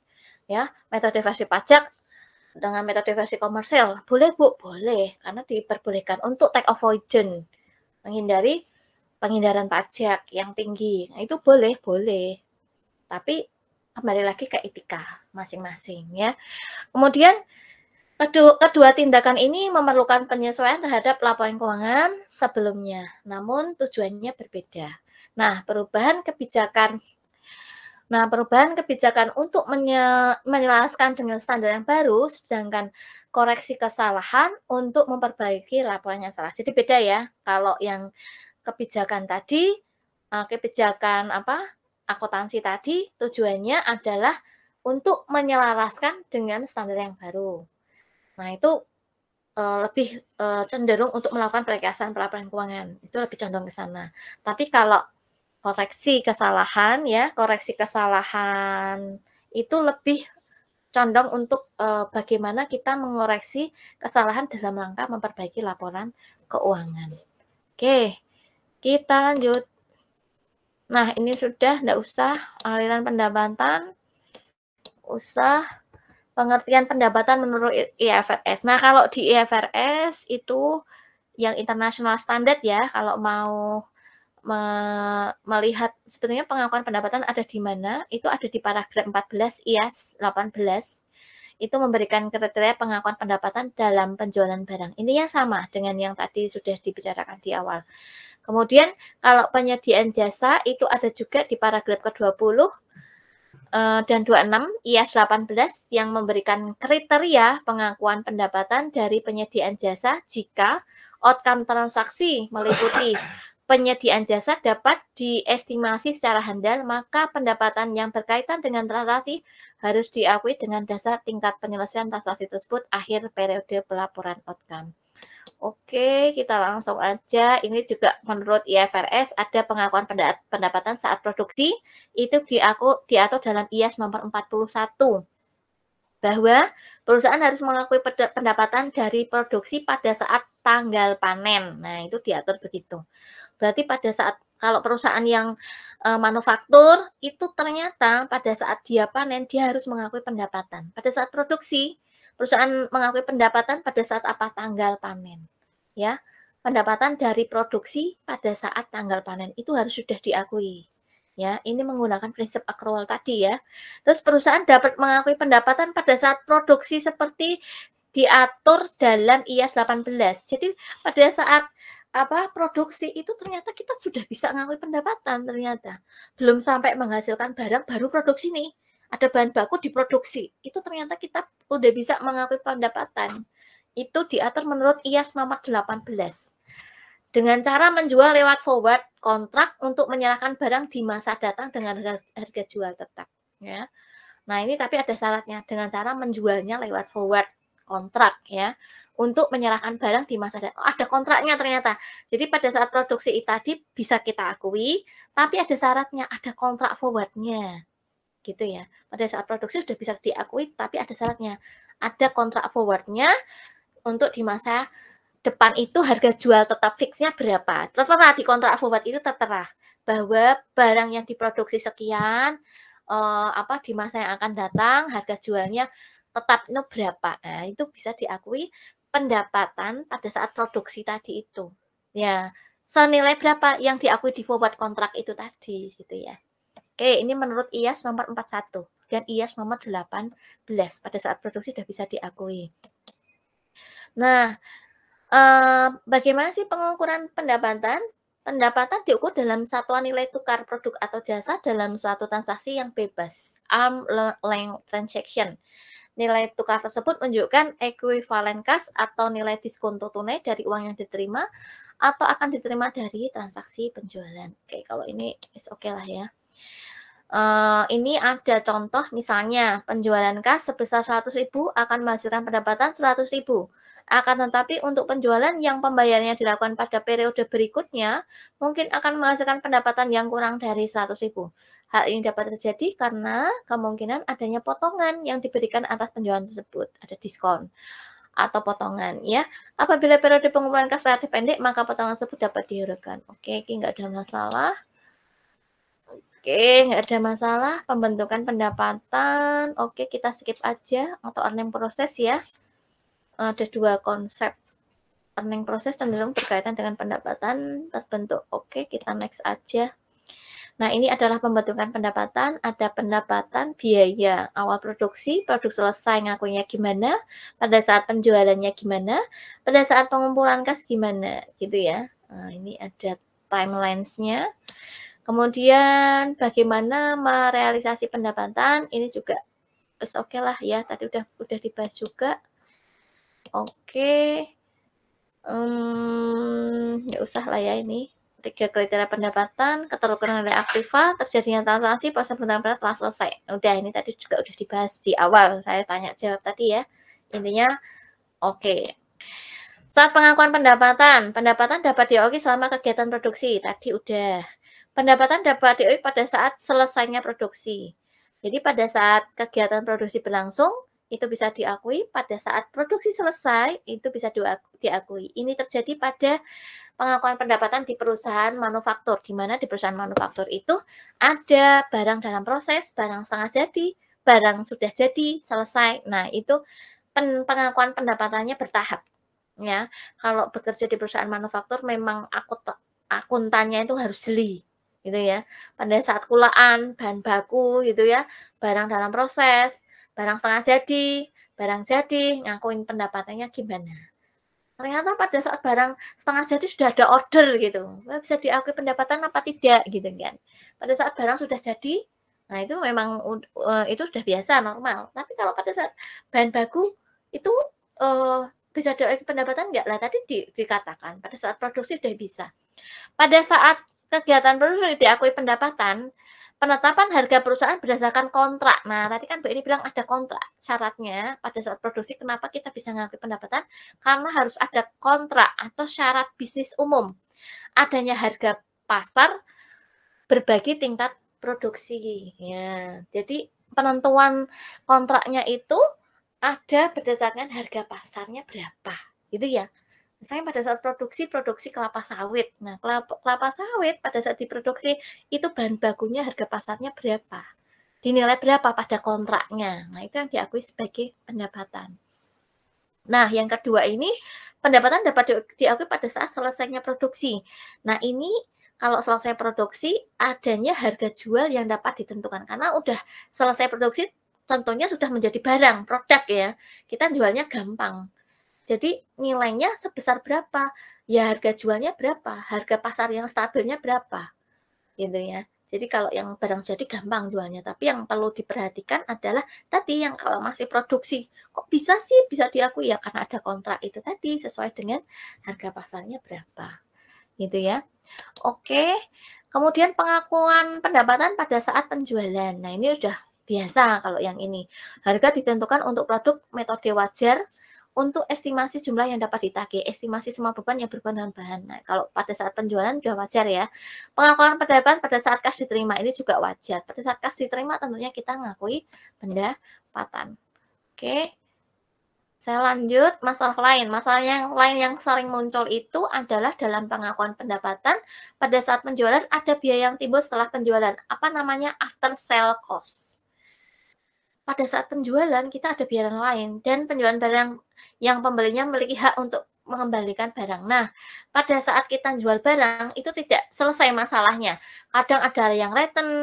[SPEAKER 1] Ya, metode versi pajak dengan metode versi komersil, boleh Bu, boleh karena diperbolehkan untuk tax avoidance, menghindari penghindaran pajak yang tinggi. Nah, itu boleh. Tapi kembali lagi ke etika masing-masing ya. Kemudian kedua tindakan ini memerlukan penyesuaian terhadap laporan keuangan sebelumnya, namun tujuannya berbeda. Nah, perubahan kebijakan untuk menyelaraskan dengan standar yang baru, sedangkan koreksi kesalahan untuk memperbaiki laporan yang salah. Jadi beda ya. Kalau yang kebijakan tadi, kebijakan akuntansi tadi tujuannya adalah untuk menyelaraskan dengan standar yang baru. Nah, itu lebih cenderung untuk melakukan perekyasan pelaporan keuangan. Itu lebih condong ke sana. Tapi kalau koreksi kesalahan itu lebih condong untuk bagaimana kita mengoreksi kesalahan dalam rangka memperbaiki laporan keuangan. Oke, kita lanjut. Nah, ini sudah, enggak usah aliran pendapatan, usah pengertian pendapatan menurut IFRS. Nah, kalau di IFRS itu yang international standard ya, kalau mau melihat sebenarnya pengakuan pendapatan ada di mana, itu ada di paragraf 14 IAS 18. Itu memberikan kriteria pengakuan pendapatan dalam penjualan barang. Ini yang sama dengan yang tadi sudah dibicarakan di awal. Kemudian kalau penyediaan jasa itu ada juga di paragraf ke-20 dan 26 IAS 18 yang memberikan kriteria pengakuan pendapatan dari penyediaan jasa jika outcome transaksi meliputi penyediaan jasa dapat diestimasi secara handal, maka pendapatan yang berkaitan dengan transaksi harus diakui dengan dasar tingkat penyelesaian transaksi tersebut akhir periode pelaporan outcome. Oke, kita langsung aja. Ini juga menurut IFRS ada pengakuan pendapatan saat produksi, itu diatur dalam IAS nomor 41. Bahwa perusahaan harus mengakui pendapatan dari produksi pada saat tanggal panen. Nah, itu diatur begitu. Berarti pada saat kalau perusahaan yang manufaktur itu ternyata pada saat dia panen dia harus mengakui pendapatan. Pada saat produksi perusahaan mengakui pendapatan pada saat apa? Tanggal panen. Ya, pendapatan dari produksi pada saat tanggal panen itu harus sudah diakui. Ya, ini menggunakan prinsip accrual tadi ya. Terus perusahaan dapat mengakui pendapatan pada saat produksi seperti diatur dalam IAS 18. Jadi pada saat produksi itu ternyata kita sudah bisa mengakui pendapatan ternyata. Belum sampai menghasilkan barang baru produksi nih. Ada bahan baku diproduksi. Itu ternyata kita udah bisa mengakui pendapatan. Itu diatur menurut IAS nomor 18. Dengan cara menjual lewat forward kontrak untuk menyerahkan barang di masa datang dengan harga jual tetap. Ya. Nah ini tapi ada syaratnya dengan cara menjualnya lewat forward kontrak ya. Untuk menyerahkan barang di masa datang. Ada kontraknya ternyata. Jadi pada saat produksi tadi bisa kita akui, tapi ada syaratnya, ada kontrak forwardnya. Gitu ya. Pada saat produksi sudah bisa diakui, tapi ada syaratnya. Ada kontrak forwardnya untuk di masa depan itu harga jual tetap fixnya berapa. Tertera di kontrak forward itu tertera bahwa barang yang diproduksi sekian, di masa yang akan datang harga jualnya tetap itu berapa. Nah, itu bisa diakui pendapatan pada saat produksi tadi itu. Ya, senilai berapa yang diakui di forward kontrak itu tadi gitu ya. Oke, ini menurut IAS nomor 41 dan IAS nomor 18 pada saat produksi sudah bisa diakui. Nah, bagaimana sih pengukuran pendapatan? Pendapatan diukur dalam satuan nilai tukar produk atau jasa dalam suatu transaksi yang bebas, arm's length transaction. Nilai tukar tersebut menunjukkan equivalent cash atau nilai diskonto tunai dari uang yang diterima atau akan diterima dari transaksi penjualan. Oke, kalau ini oke lah ya. Ini ada contoh misalnya penjualan cash sebesar 100.000 akan menghasilkan pendapatan 100.000. Akan tetapi untuk penjualan yang pembayarannya dilakukan pada periode berikutnya mungkin akan menghasilkan pendapatan yang kurang dari 100.000. Hal ini dapat terjadi karena kemungkinan adanya potongan yang diberikan atas penjualan tersebut, ada diskon. atau potongan ya. Apabila periode pengumpulan kas relatif pendek, maka potongan tersebut dapat diurutkan. Oke, ini nggak ada masalah. Oke, nggak ada masalah. Pembentukan pendapatan. Oke, kita skip aja atau earning proses ya. Ada dua konsep. Earning proses cenderung berkaitan dengan pendapatan terbentuk. Oke, kita next aja. Nah, ini adalah pembentukan pendapatan. Ada pendapatan biaya awal produksi, produk selesai ngakunya gimana, pada saat penjualannya gimana, pada saat pengumpulan kas gimana, gitu ya. Nah, ini ada timelines-nya. Kemudian bagaimana merealisasi pendapatan, ini juga oke lah ya, tadi udah dibahas juga. Oke. Nggak usah lah ya ini. 3 kriteria pendapatan, keterbukaan nilai aktiva, terjadinya transaksi, proses pendapatan telah selesai. Udah, ini tadi juga udah dibahas di awal. Saya tanya jawab tadi ya. Intinya, oke. Saat pengakuan pendapatan, pendapatan dapat diakui selama kegiatan produksi. Tadi udah. Pendapatan dapat diakui pada saat selesainya produksi. Jadi pada saat kegiatan produksi berlangsung, itu bisa diakui. Pada saat produksi selesai, itu bisa diakui. Ini terjadi pada pengakuan pendapatan di perusahaan manufaktur, di mana di perusahaan manufaktur itu ada barang dalam proses, barang setengah jadi, barang sudah jadi, selesai. Nah, itu pengakuan pendapatannya bertahap. Ya, kalau bekerja di perusahaan manufaktur memang akuntannya itu harus jeli, gitu ya. Pada saat kulaan, bahan baku, gitu ya, barang dalam proses, barang setengah jadi, ngakuin pendapatannya gimana. Ternyata pada saat barang setengah jadi sudah ada order gitu, bisa diakui pendapatan apa tidak gitu kan. Pada saat barang sudah jadi, nah itu memang itu sudah biasa normal. Tapi kalau pada saat bahan baku itu bisa diakui pendapatan enggak lah, tadi dikatakan pada saat produksi sudah bisa. Pada saat kegiatan produksi diakui pendapatan, penetapan harga perusahaan berdasarkan kontrak. Nah, tadi kan Bu ini bilang ada kontrak. Syaratnya pada saat produksi kenapa kita bisa ngakui pendapatan? Karena harus ada kontrak atau syarat bisnis umum. Adanya harga pasar berbagi tingkat produksi. Ya, jadi penentuan kontraknya itu ada berdasarkan harga pasarnya berapa. Gitu ya. Misalnya pada saat produksi kelapa sawit. Nah, kelapa sawit pada saat diproduksi itu bahan bakunya harga pasarnya berapa? Dinilai berapa pada kontraknya. Nah, itu yang diakui sebagai pendapatan. Nah, yang kedua ini pendapatan dapat diakui pada saat selesainya produksi. Nah, ini kalau selesai produksi adanya harga jual yang dapat ditentukan. Karena udah selesai produksi tentunya sudah menjadi barang, produk ya. Kita jualnya gampang. Jadi nilainya sebesar berapa? Ya harga jualnya berapa? Harga pasar yang stabilnya berapa? Gitu ya. Jadi kalau yang barang jadi gampang jualnya, tapi yang perlu diperhatikan adalah tadi yang kalau masih produksi, kok bisa sih bisa diakui ya karena ada kontrak itu tadi sesuai dengan harga pasarnya berapa. Gitu ya. Oke. Kemudian pengakuan pendapatan pada saat penjualan. Nah, ini udah biasa kalau yang ini. Harga ditentukan untuk produk metode wajar. Untuk estimasi jumlah yang dapat ditagih, estimasi semua beban yang berhubungan dengan bahan. Nah, kalau pada saat penjualan sudah wajar ya. Pengakuan pendapatan pada saat kas diterima ini juga wajar. Pada saat kas diterima tentunya kita ngakui pendapatan. Oke. Saya lanjut masalah lain. Masalah yang lain yang sering muncul itu adalah dalam pengakuan pendapatan pada saat penjualan ada biaya yang timbul setelah penjualan. Apa namanya? After sale cost. Pada saat penjualan kita ada biaya lain dan penjualan barang yang pembelinya memiliki hak untuk mengembalikan barang. Nah, pada saat kita jual barang itu tidak selesai masalahnya. Kadang ada yang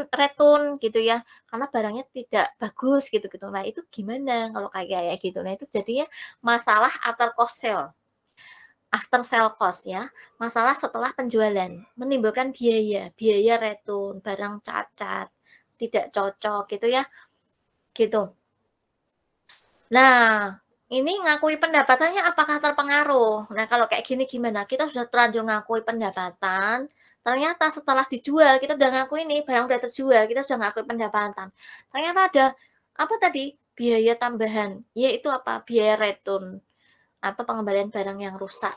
[SPEAKER 1] return gitu ya, karena barangnya tidak bagus gitu-gitu. Nah, itu gimana kalau kayak gitu? Nah, itu jadinya masalah after sale cost ya. Masalah setelah penjualan menimbulkan biaya return, barang cacat, tidak cocok gitu ya. Gitu. Nah, ini ngakui pendapatannya apakah terpengaruh? Nah, kalau kayak gini gimana? Kita sudah terlanjur ngakui pendapatan, ternyata setelah dijual, kita udah ngakui nih, barang udah terjual, kita sudah ngakui pendapatan. Ternyata ada, apa tadi? Biaya tambahan, yaitu apa? Biaya return, atau pengembalian barang yang rusak.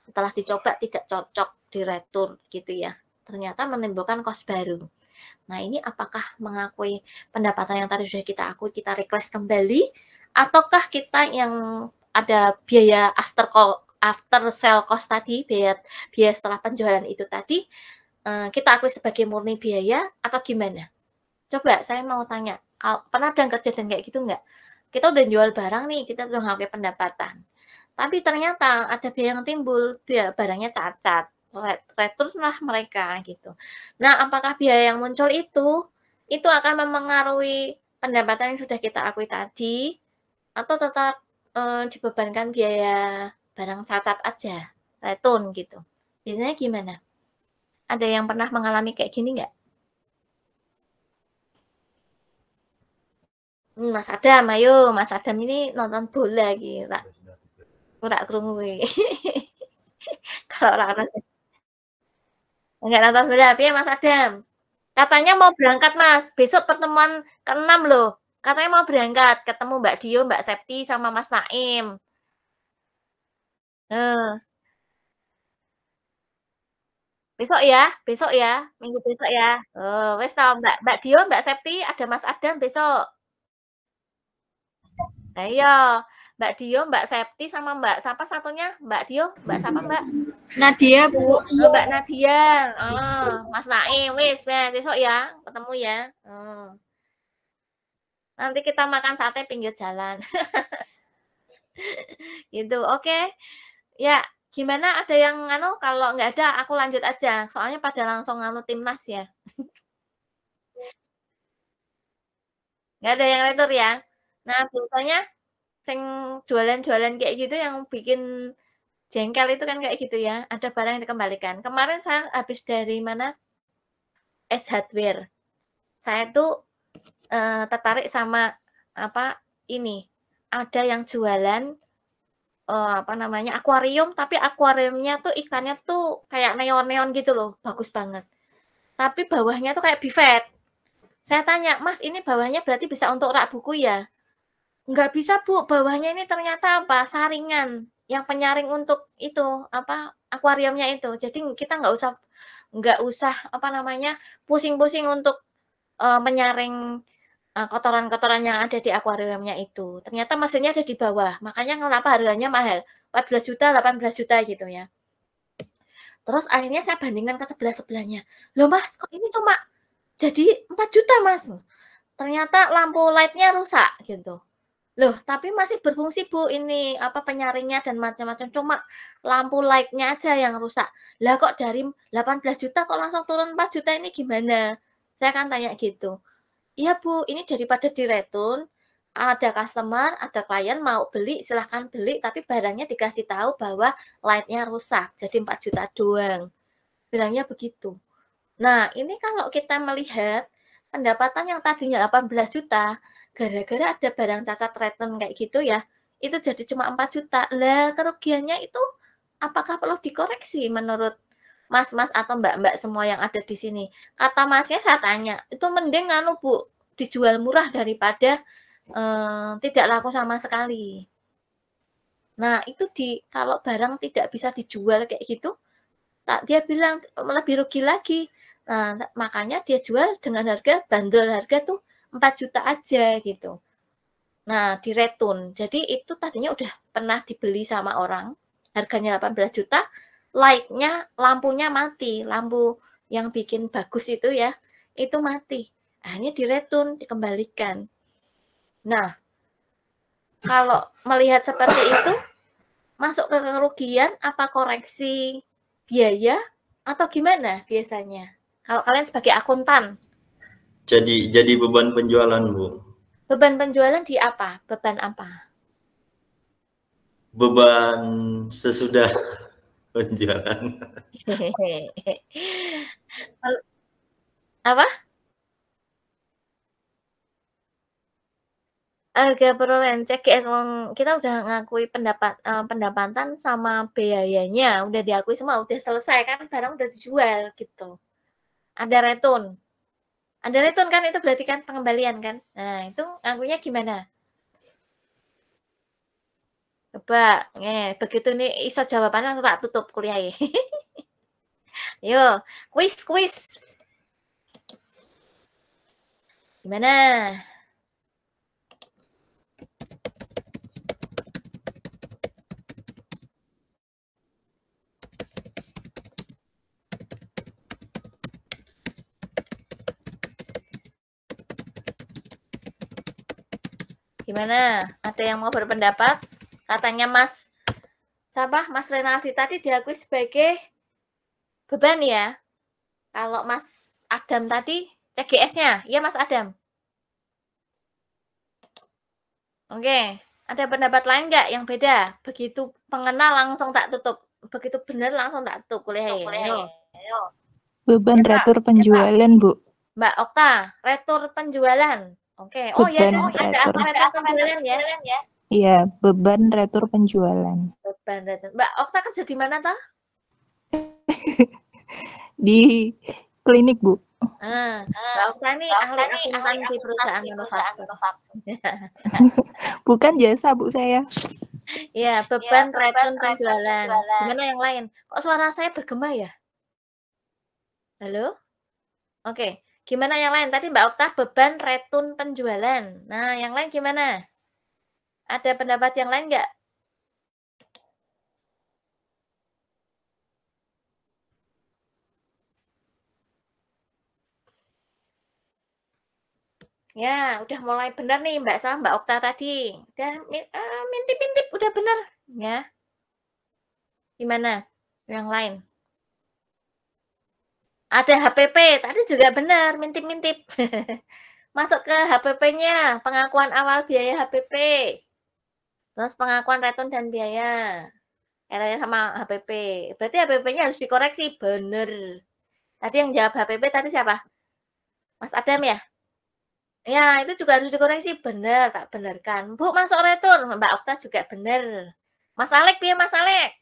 [SPEAKER 1] Setelah dicoba tidak cocok, di return gitu ya. Ternyata menimbulkan kos baru. Nah, ini apakah mengakui pendapatan yang tadi sudah kita akui, kita request kembali, ataukah kita yang ada biaya after sell cost tadi, biaya setelah penjualan itu tadi, kita akui sebagai murni biaya atau gimana? Coba saya mau tanya, pernah ada kejadian kayak gitu nggak? Kita udah jual barang nih, kita udah ngakui pendapatan. Tapi ternyata ada biaya yang timbul, barangnya cacat, return lah mereka gitu. Nah, apakah biaya yang muncul itu akan memengaruhi pendapatan yang sudah kita akui tadi, atau tetap dibebankan biaya barang cacat aja, return gitu. Biasanya gimana? Ada yang pernah mengalami kayak gini nggak? Mas Adam, ayo Mas Adam ini nonton bola gitu. Ora krungu kalau orang enggak nonton bola, piye Mas Adam? Katanya mau berangkat Mas, besok pertemuan ke-6 loh. Katanya mau berangkat, ketemu Mbak Dio, Mbak Septi, sama Mas Naim. Besok ya, minggu besok ya. Oh, wes tau Mbak Dio, Mbak Septi, ada Mas Adam besok. Nah, iya, Mbak Dio, Mbak Septi sama Mbak siapa satunya? Mbak Dio, Mbak siapa Mbak?
[SPEAKER 4] Nadia, Bu.
[SPEAKER 1] Oh, Mbak Nadia. Oh, Mas Naim, wes besok ya, ketemu ya. Nanti kita makan sate pinggir jalan. Gitu, oke. Ya, gimana ada yang kalau nggak ada aku lanjut aja. Soalnya pada langsung timnas ya. Nggak ada yang retur ya. Nah, biasanya sing jualan-jualan kayak gitu yang bikin jengkel itu kan kayak gitu ya. Ada barang yang dikembalikan. Kemarin saya habis dari mana? S Hardware. Saya tuh tertarik sama ini. Ada yang jualan akuarium, tapi akuariumnya tuh ikannya tuh kayak neon-neon gitu loh, bagus banget. Tapi bawahnya tuh kayak bivet. Saya tanya, Mas ini bawahnya berarti bisa untuk rak buku ya? Nggak bisa Bu, bawahnya ini ternyata saringan, yang penyaring untuk itu, akuariumnya itu. Jadi kita nggak usah pusing-pusing untuk menyaring kotoran-kotoran yang ada di akuariumnya itu. Ternyata mesinnya ada di bawah. Makanya kenapa harganya mahal. 14 juta, 18 juta gitu ya. Terus akhirnya saya bandingkan ke sebelah-sebelahnya. Loh Mas, kok ini cuma jadi 4 juta Mas? Ternyata lampu light-nya rusak gitu. Loh, tapi masih berfungsi Bu ini penyaringnya dan macam-macam. Cuma lampu light-nya aja yang rusak. Lah kok dari 18 juta kok langsung turun 4 juta ini gimana? Saya kan tanya gitu. Iya Bu, ini daripada direturn, ada customer, ada klien mau beli, silahkan beli, tapi barangnya dikasih tahu bahwa light-nya rusak, jadi 4 juta doang. Bilangnya begitu. Nah, ini kalau kita melihat pendapatan yang tadinya 18 juta, gara-gara ada barang cacat return kayak gitu ya, itu jadi cuma 4 juta. Lah, kerugiannya itu apakah perlu dikoreksi menurut Mas-mas atau mbak-mbak semua yang ada di sini? Kata Masnya saya tanya, itu mending Bu, dijual murah daripada tidak laku sama sekali. Nah, itu kalau barang tidak bisa dijual kayak gitu, dia bilang lebih rugi lagi. Nah, makanya dia jual dengan harga bandrol harga tuh 4 juta aja gitu. Nah, di retun. Jadi itu tadinya udah pernah dibeli sama orang, harganya 18 juta, light-nya, lampunya mati, lampu yang bikin bagus itu ya, itu mati. Akhirnya diretun, dikembalikan. Nah, kalau melihat seperti itu, masuk ke kerugian, apa koreksi biaya, atau gimana biasanya? Kalau kalian sebagai akuntan.
[SPEAKER 5] Jadi beban penjualan, Bu.
[SPEAKER 1] Beban penjualan di apa? Beban apa?
[SPEAKER 5] Beban sesudah penjualan.
[SPEAKER 1] Apa? Harga perolehan CGS, kita udah ngakui pendapatan sama biayanya, udah diakui semua, udah selesai kan, barang udah dijual gitu. Ada retun. Ada retun kan, itu berarti kan pengembalian kan. Nah, itu ngakunya gimana? Coba, begitu nih iso jawabannya tak tutup kuliah ya. Yo, kuis. Gimana? Gimana? Ada yang mau berpendapat? Katanya Mas Renaldi tadi diakui sebagai beban ya. Kalau Mas Adam tadi CGS-nya, ya Mas Adam. Oke, ada pendapat lain nggak yang beda? Begitu pengenal langsung tak tutup. Begitu benar langsung tak tutup kuliahnya.
[SPEAKER 4] Beban retur penjualan, Bu.
[SPEAKER 1] Mbak Okta, retur penjualan. Oke. Oh ya, ada apa retur penjualan ya?
[SPEAKER 4] Iya, beban retur penjualan.
[SPEAKER 1] Beban retur. Mbak Okta kerja di mana toh?
[SPEAKER 4] Di klinik, Bu.
[SPEAKER 1] Mbak Okta ini ahli akuntan di perusahaan manufaktur.
[SPEAKER 4] Bukan jasa, Bu, saya.
[SPEAKER 1] Iya, beban retur penjualan. Gimana yang lain? Kok suara saya bergema ya? Halo? Oke. Gimana yang lain? Tadi Mbak Okta beban retun penjualan. Nah, yang lain gimana? Ada pendapat yang lain nggak? Ya, udah mulai benar nih Mbak sama Mbak Okta tadi. Udah mintip-mintip udah benar ya. Gimana? Yang lain? Ada HPP, tadi juga benar, mintip-mintip. Masuk ke HPP-nya, pengakuan awal biaya HPP. Terus pengakuan return dan biaya. Kaitannya sama HPP. Berarti HPP-nya harus dikoreksi, benar. Tadi yang jawab HPP tadi siapa? Mas Adam ya? Ya, itu juga harus dikoreksi, benar, tak benarkan. Bu, masuk return, Mbak Okta juga benar. Mas Alek, biar Mas Alek.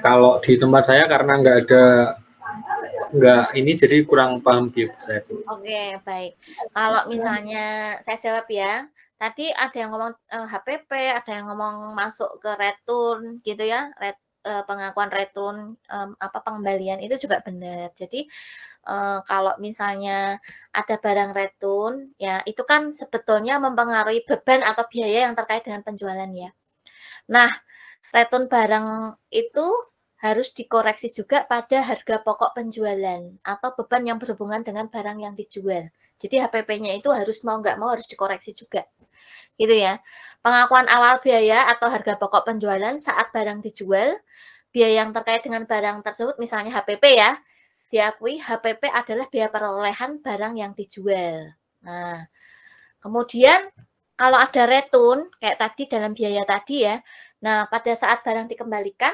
[SPEAKER 7] Kalau di tempat saya karena nggak ini jadi kurang paham gitu saya.
[SPEAKER 1] Oke, baik. Kalau misalnya saya jawab ya, tadi ada yang ngomong HPP, ada yang ngomong masuk ke return gitu ya, pengakuan return pengembalian itu juga benar. Jadi kalau misalnya ada barang return ya itu kan sebetulnya mempengaruhi beban atau biaya yang terkait dengan penjualan ya. Nah, return barang itu harus dikoreksi juga pada harga pokok penjualan atau beban yang berhubungan dengan barang yang dijual. Jadi HPP-nya itu harus mau nggak mau harus dikoreksi juga. Gitu ya. Pengakuan awal biaya atau harga pokok penjualan saat barang dijual, biaya yang terkait dengan barang tersebut misalnya HPP ya, diakui HPP adalah biaya perolehan barang yang dijual. Nah, kemudian kalau ada return kayak tadi dalam biaya tadi ya, nah pada saat barang dikembalikan,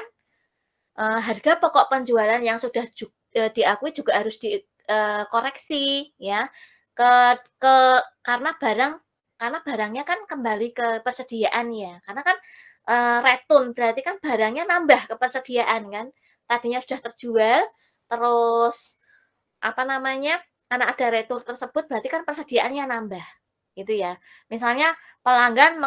[SPEAKER 1] harga pokok penjualan yang sudah diakui juga harus dikoreksi ya karena barangnya kan kembali ke persediaannya. Karena kan return berarti kan barangnya nambah ke persediaan kan. Tadinya sudah terjual, terus karena ada return tersebut berarti kan persediaannya nambah. Gitu ya. Misalnya pelanggan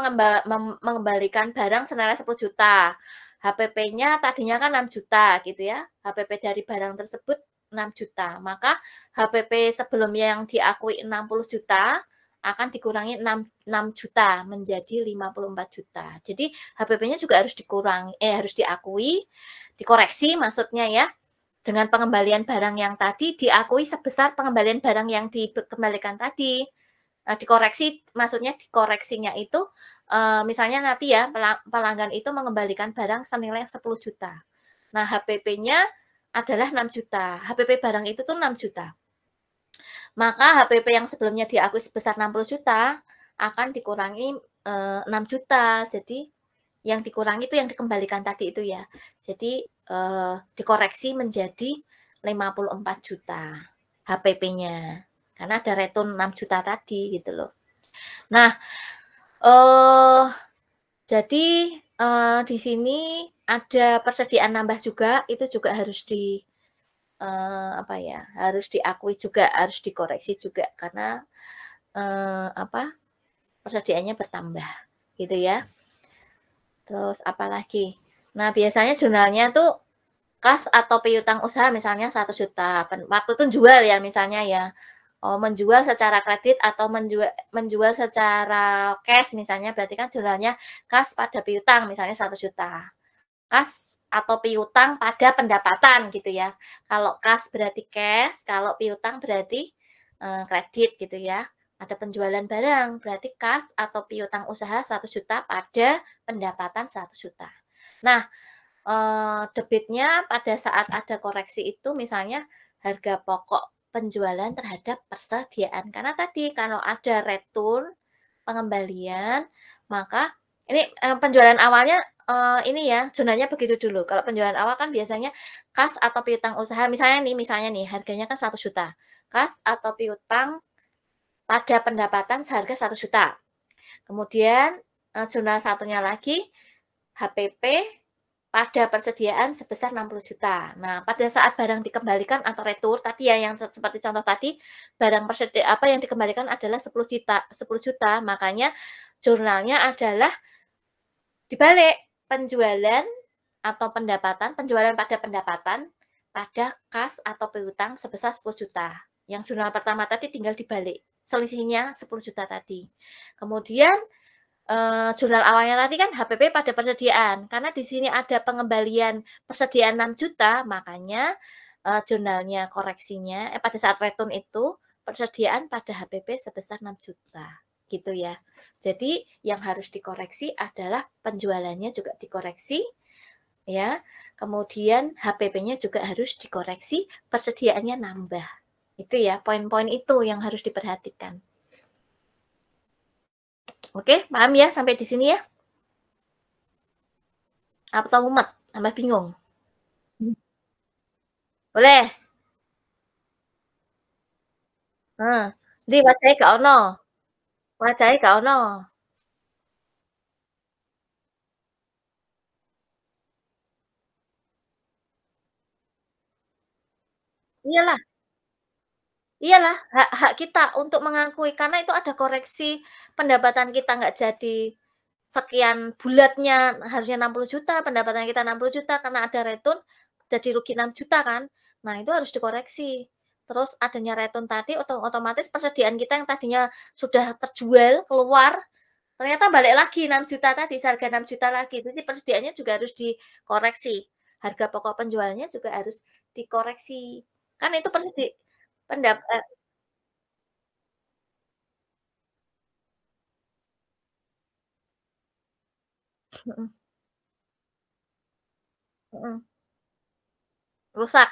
[SPEAKER 1] mengembalikan barang senilai 10 juta. HPP-nya tadinya kan 6 juta gitu ya. HPP dari barang tersebut 6 juta. Maka HPP sebelumnya yang diakui 60 juta akan dikurangi 6 juta menjadi 54 juta. Jadi HPP-nya juga harus harus diakui, dikoreksi maksudnya ya. Dengan pengembalian barang yang tadi diakui sebesar pengembalian barang yang dikembalikan tadi. Dikoreksi, maksudnya dikoreksinya itu misalnya nanti ya pelanggan itu mengembalikan barang senilai 10 juta. Nah, HPP-nya adalah 6 juta. HPP barang itu tuh 6 juta. Maka HPP yang sebelumnya diakui sebesar 60 juta akan dikurangi 6 juta. Jadi yang dikurangi itu yang dikembalikan tadi itu ya. Jadi dikoreksi menjadi 54 juta HPP-nya. Karena ada return 6 juta tadi gitu loh. Nah, jadi di sini ada persediaan nambah juga, itu juga harus harus diakui juga, harus dikoreksi juga karena persediaannya bertambah gitu ya. Terus apalagi? Nah, biasanya jurnalnya tuh kas atau piutang usaha misalnya 1 juta. Waktu itu jual ya misalnya ya. Menjual secara kredit atau menjual secara cash misalnya berarti kan jurnalnya kas pada piutang misalnya 1 juta. Kas atau piutang pada pendapatan gitu ya. Kalau kas berarti cash, kalau piutang berarti kredit gitu ya. Ada penjualan barang, berarti kas atau piutang usaha 1 juta pada pendapatan 1 juta. Nah, debitnya pada saat ada koreksi itu misalnya harga pokok penjualan terhadap persediaan. Karena tadi kalau ada return, pengembalian, maka ini penjualan awalnya ini ya, zonanya begitu dulu. Kalau penjualan awal kan biasanya kas atau piutang usaha, misalnya nih harganya kan 1 juta. Kas atau piutang pada pendapatan seharga 1 juta. Kemudian jurnal satunya lagi HPP pada persediaan sebesar 60 juta. Nah, pada saat barang dikembalikan atau retur tadi ya yang seperti contoh tadi, barang yang dikembalikan adalah 10 juta, makanya jurnalnya adalah dibalik penjualan atau penjualan pada pendapatan pada kas atau piutang sebesar 10 juta. Yang jurnal pertama tadi tinggal dibalik. Selisihnya 10 juta tadi. Kemudian jurnal awalnya tadi kan HPP pada persediaan. Karena di sini ada pengembalian persediaan 6 juta, makanya jurnalnya koreksinya pada saat return itu persediaan pada HPP sebesar 6 juta. Gitu ya. Jadi yang harus dikoreksi adalah penjualannya juga dikoreksi ya. Kemudian HPP-nya juga harus dikoreksi, persediaannya nambah. Itu ya, poin-poin itu yang harus diperhatikan. Oke, paham ya sampai di sini ya? Atau mumet, tambah bingung? Boleh? Jadi wajahnya gak ono. Wajahnya gak ono. Iyalah. Iyalah, hak kita untuk mengakui, karena itu ada koreksi pendapatan kita nggak jadi sekian bulatnya, harusnya 60 juta, pendapatan kita 60 juta, karena ada return, jadi rugi 6 juta kan. Nah, itu harus dikoreksi. Terus adanya return tadi, otomatis persediaan kita yang tadinya sudah terjual, keluar, ternyata balik lagi 6 juta tadi, seharga 6 juta lagi. Jadi persediaannya juga harus dikoreksi. Harga pokok penjualnya juga harus dikoreksi. Kan itu rusak.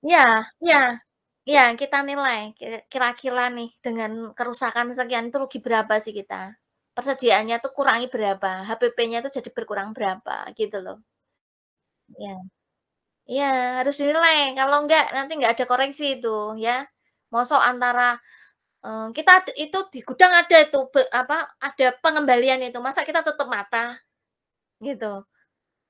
[SPEAKER 1] Iya, iya, iya, kita nilai kira-kira nih dengan kerusakan sekian itu rugi berapa sih kita? Persediaannya tuh kurangi berapa? HPP-nya tuh jadi berkurang berapa gitu loh. Iya. Iya, harus dinilai. Kalau enggak nanti enggak ada koreksi itu ya. Mosok antara kita itu di gudang ada itu ada pengembalian itu, masa kita tutup mata gitu.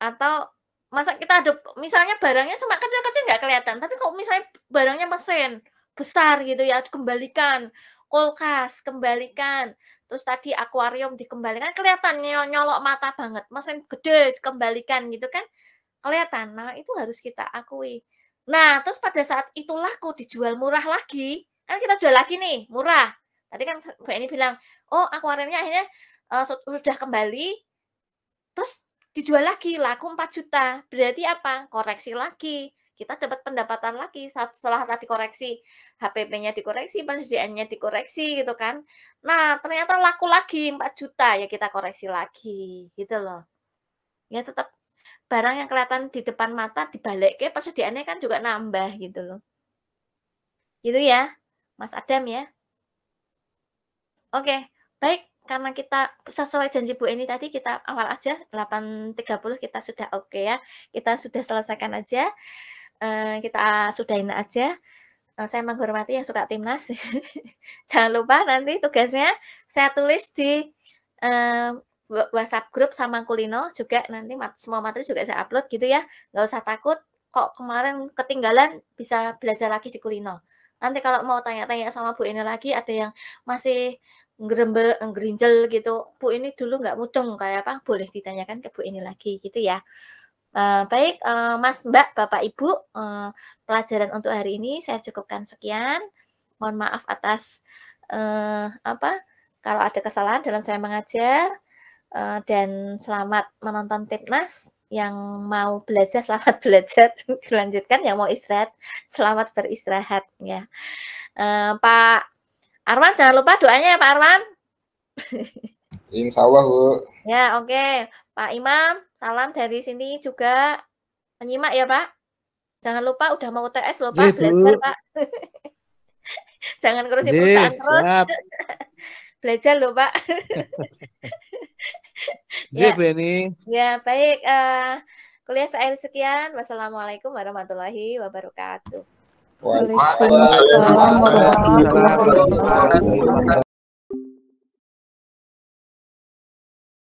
[SPEAKER 1] Atau masa kita ada misalnya barangnya cuma kecil-kecil nggak kelihatan, tapi kalau misalnya barangnya mesin besar gitu ya, dikembalikan, kulkas kembalikan, terus tadi akuarium dikembalikan, kelihatan nyolok mata banget, mesin gede dikembalikan gitu kan, kelihatan. Nah, itu harus kita akui. Nah, terus pada saat itu laku dijual murah lagi, kan kita jual lagi nih, murah. Tadi kan Mbak ini bilang, "Oh, akuariumnya akhirnya sudah kembali." Terus dijual lagi, laku 4 juta. Berarti apa? Koreksi lagi. Kita dapat pendapatan lagi setelah tadi koreksi. HPP-nya dikoreksi, persediaannya dikoreksi gitu kan. Nah, ternyata laku lagi 4 juta, ya kita koreksi lagi gitu loh. Ya tetap barang yang kelihatan di depan mata dibalik ke persediaannya kan juga nambah gitu loh. Gitu ya, Mas Adam ya. Oke, baik. Karena kita sesuai janji Bu Eni tadi, kita awal aja 8.30 kita sudah oke ya. Kita sudah selesaikan aja. Kita sudahin aja. Saya menghormati yang suka timnas. Jangan lupa nanti tugasnya saya tulis di WhatsApp grup sama Kulino juga, nanti semua materi juga saya upload gitu ya. Nggak usah takut, kok kemarin ketinggalan bisa belajar lagi di Kulino. Nanti kalau mau tanya-tanya sama Bu Eni lagi, ada yang masih ngerinjel gitu, Bu ini dulu nggak mudeng kayak apa, boleh ditanyakan ke Bu Eni lagi gitu ya. Baik, Mas, Mbak, Bapak, Ibu, pelajaran untuk hari ini saya cukupkan sekian. Mohon maaf atas kalau ada kesalahan dalam saya mengajar. Dan selamat menonton Tipnas. Yang mau belajar selamat belajar, dilanjutkan. Yang mau istirahat selamat beristirahat ya. Pak Arwan jangan lupa doanya ya Pak Arwan.
[SPEAKER 8] Insya Allah Bu.
[SPEAKER 1] Ya oke. Pak Imam salam dari sini juga menyimak ya Pak. Jangan lupa udah mau UTS loh Pak, belajar Pak. Jangan ngurusin perusahaan terus. Belajar loh Pak.
[SPEAKER 9] Ya, Beni.
[SPEAKER 1] Ya baik. Kuliah saya sekian. Wassalamualaikum warahmatullahi wabarakatuh.
[SPEAKER 4] Waalaikumsalam warahmatullahi wabarakatuh.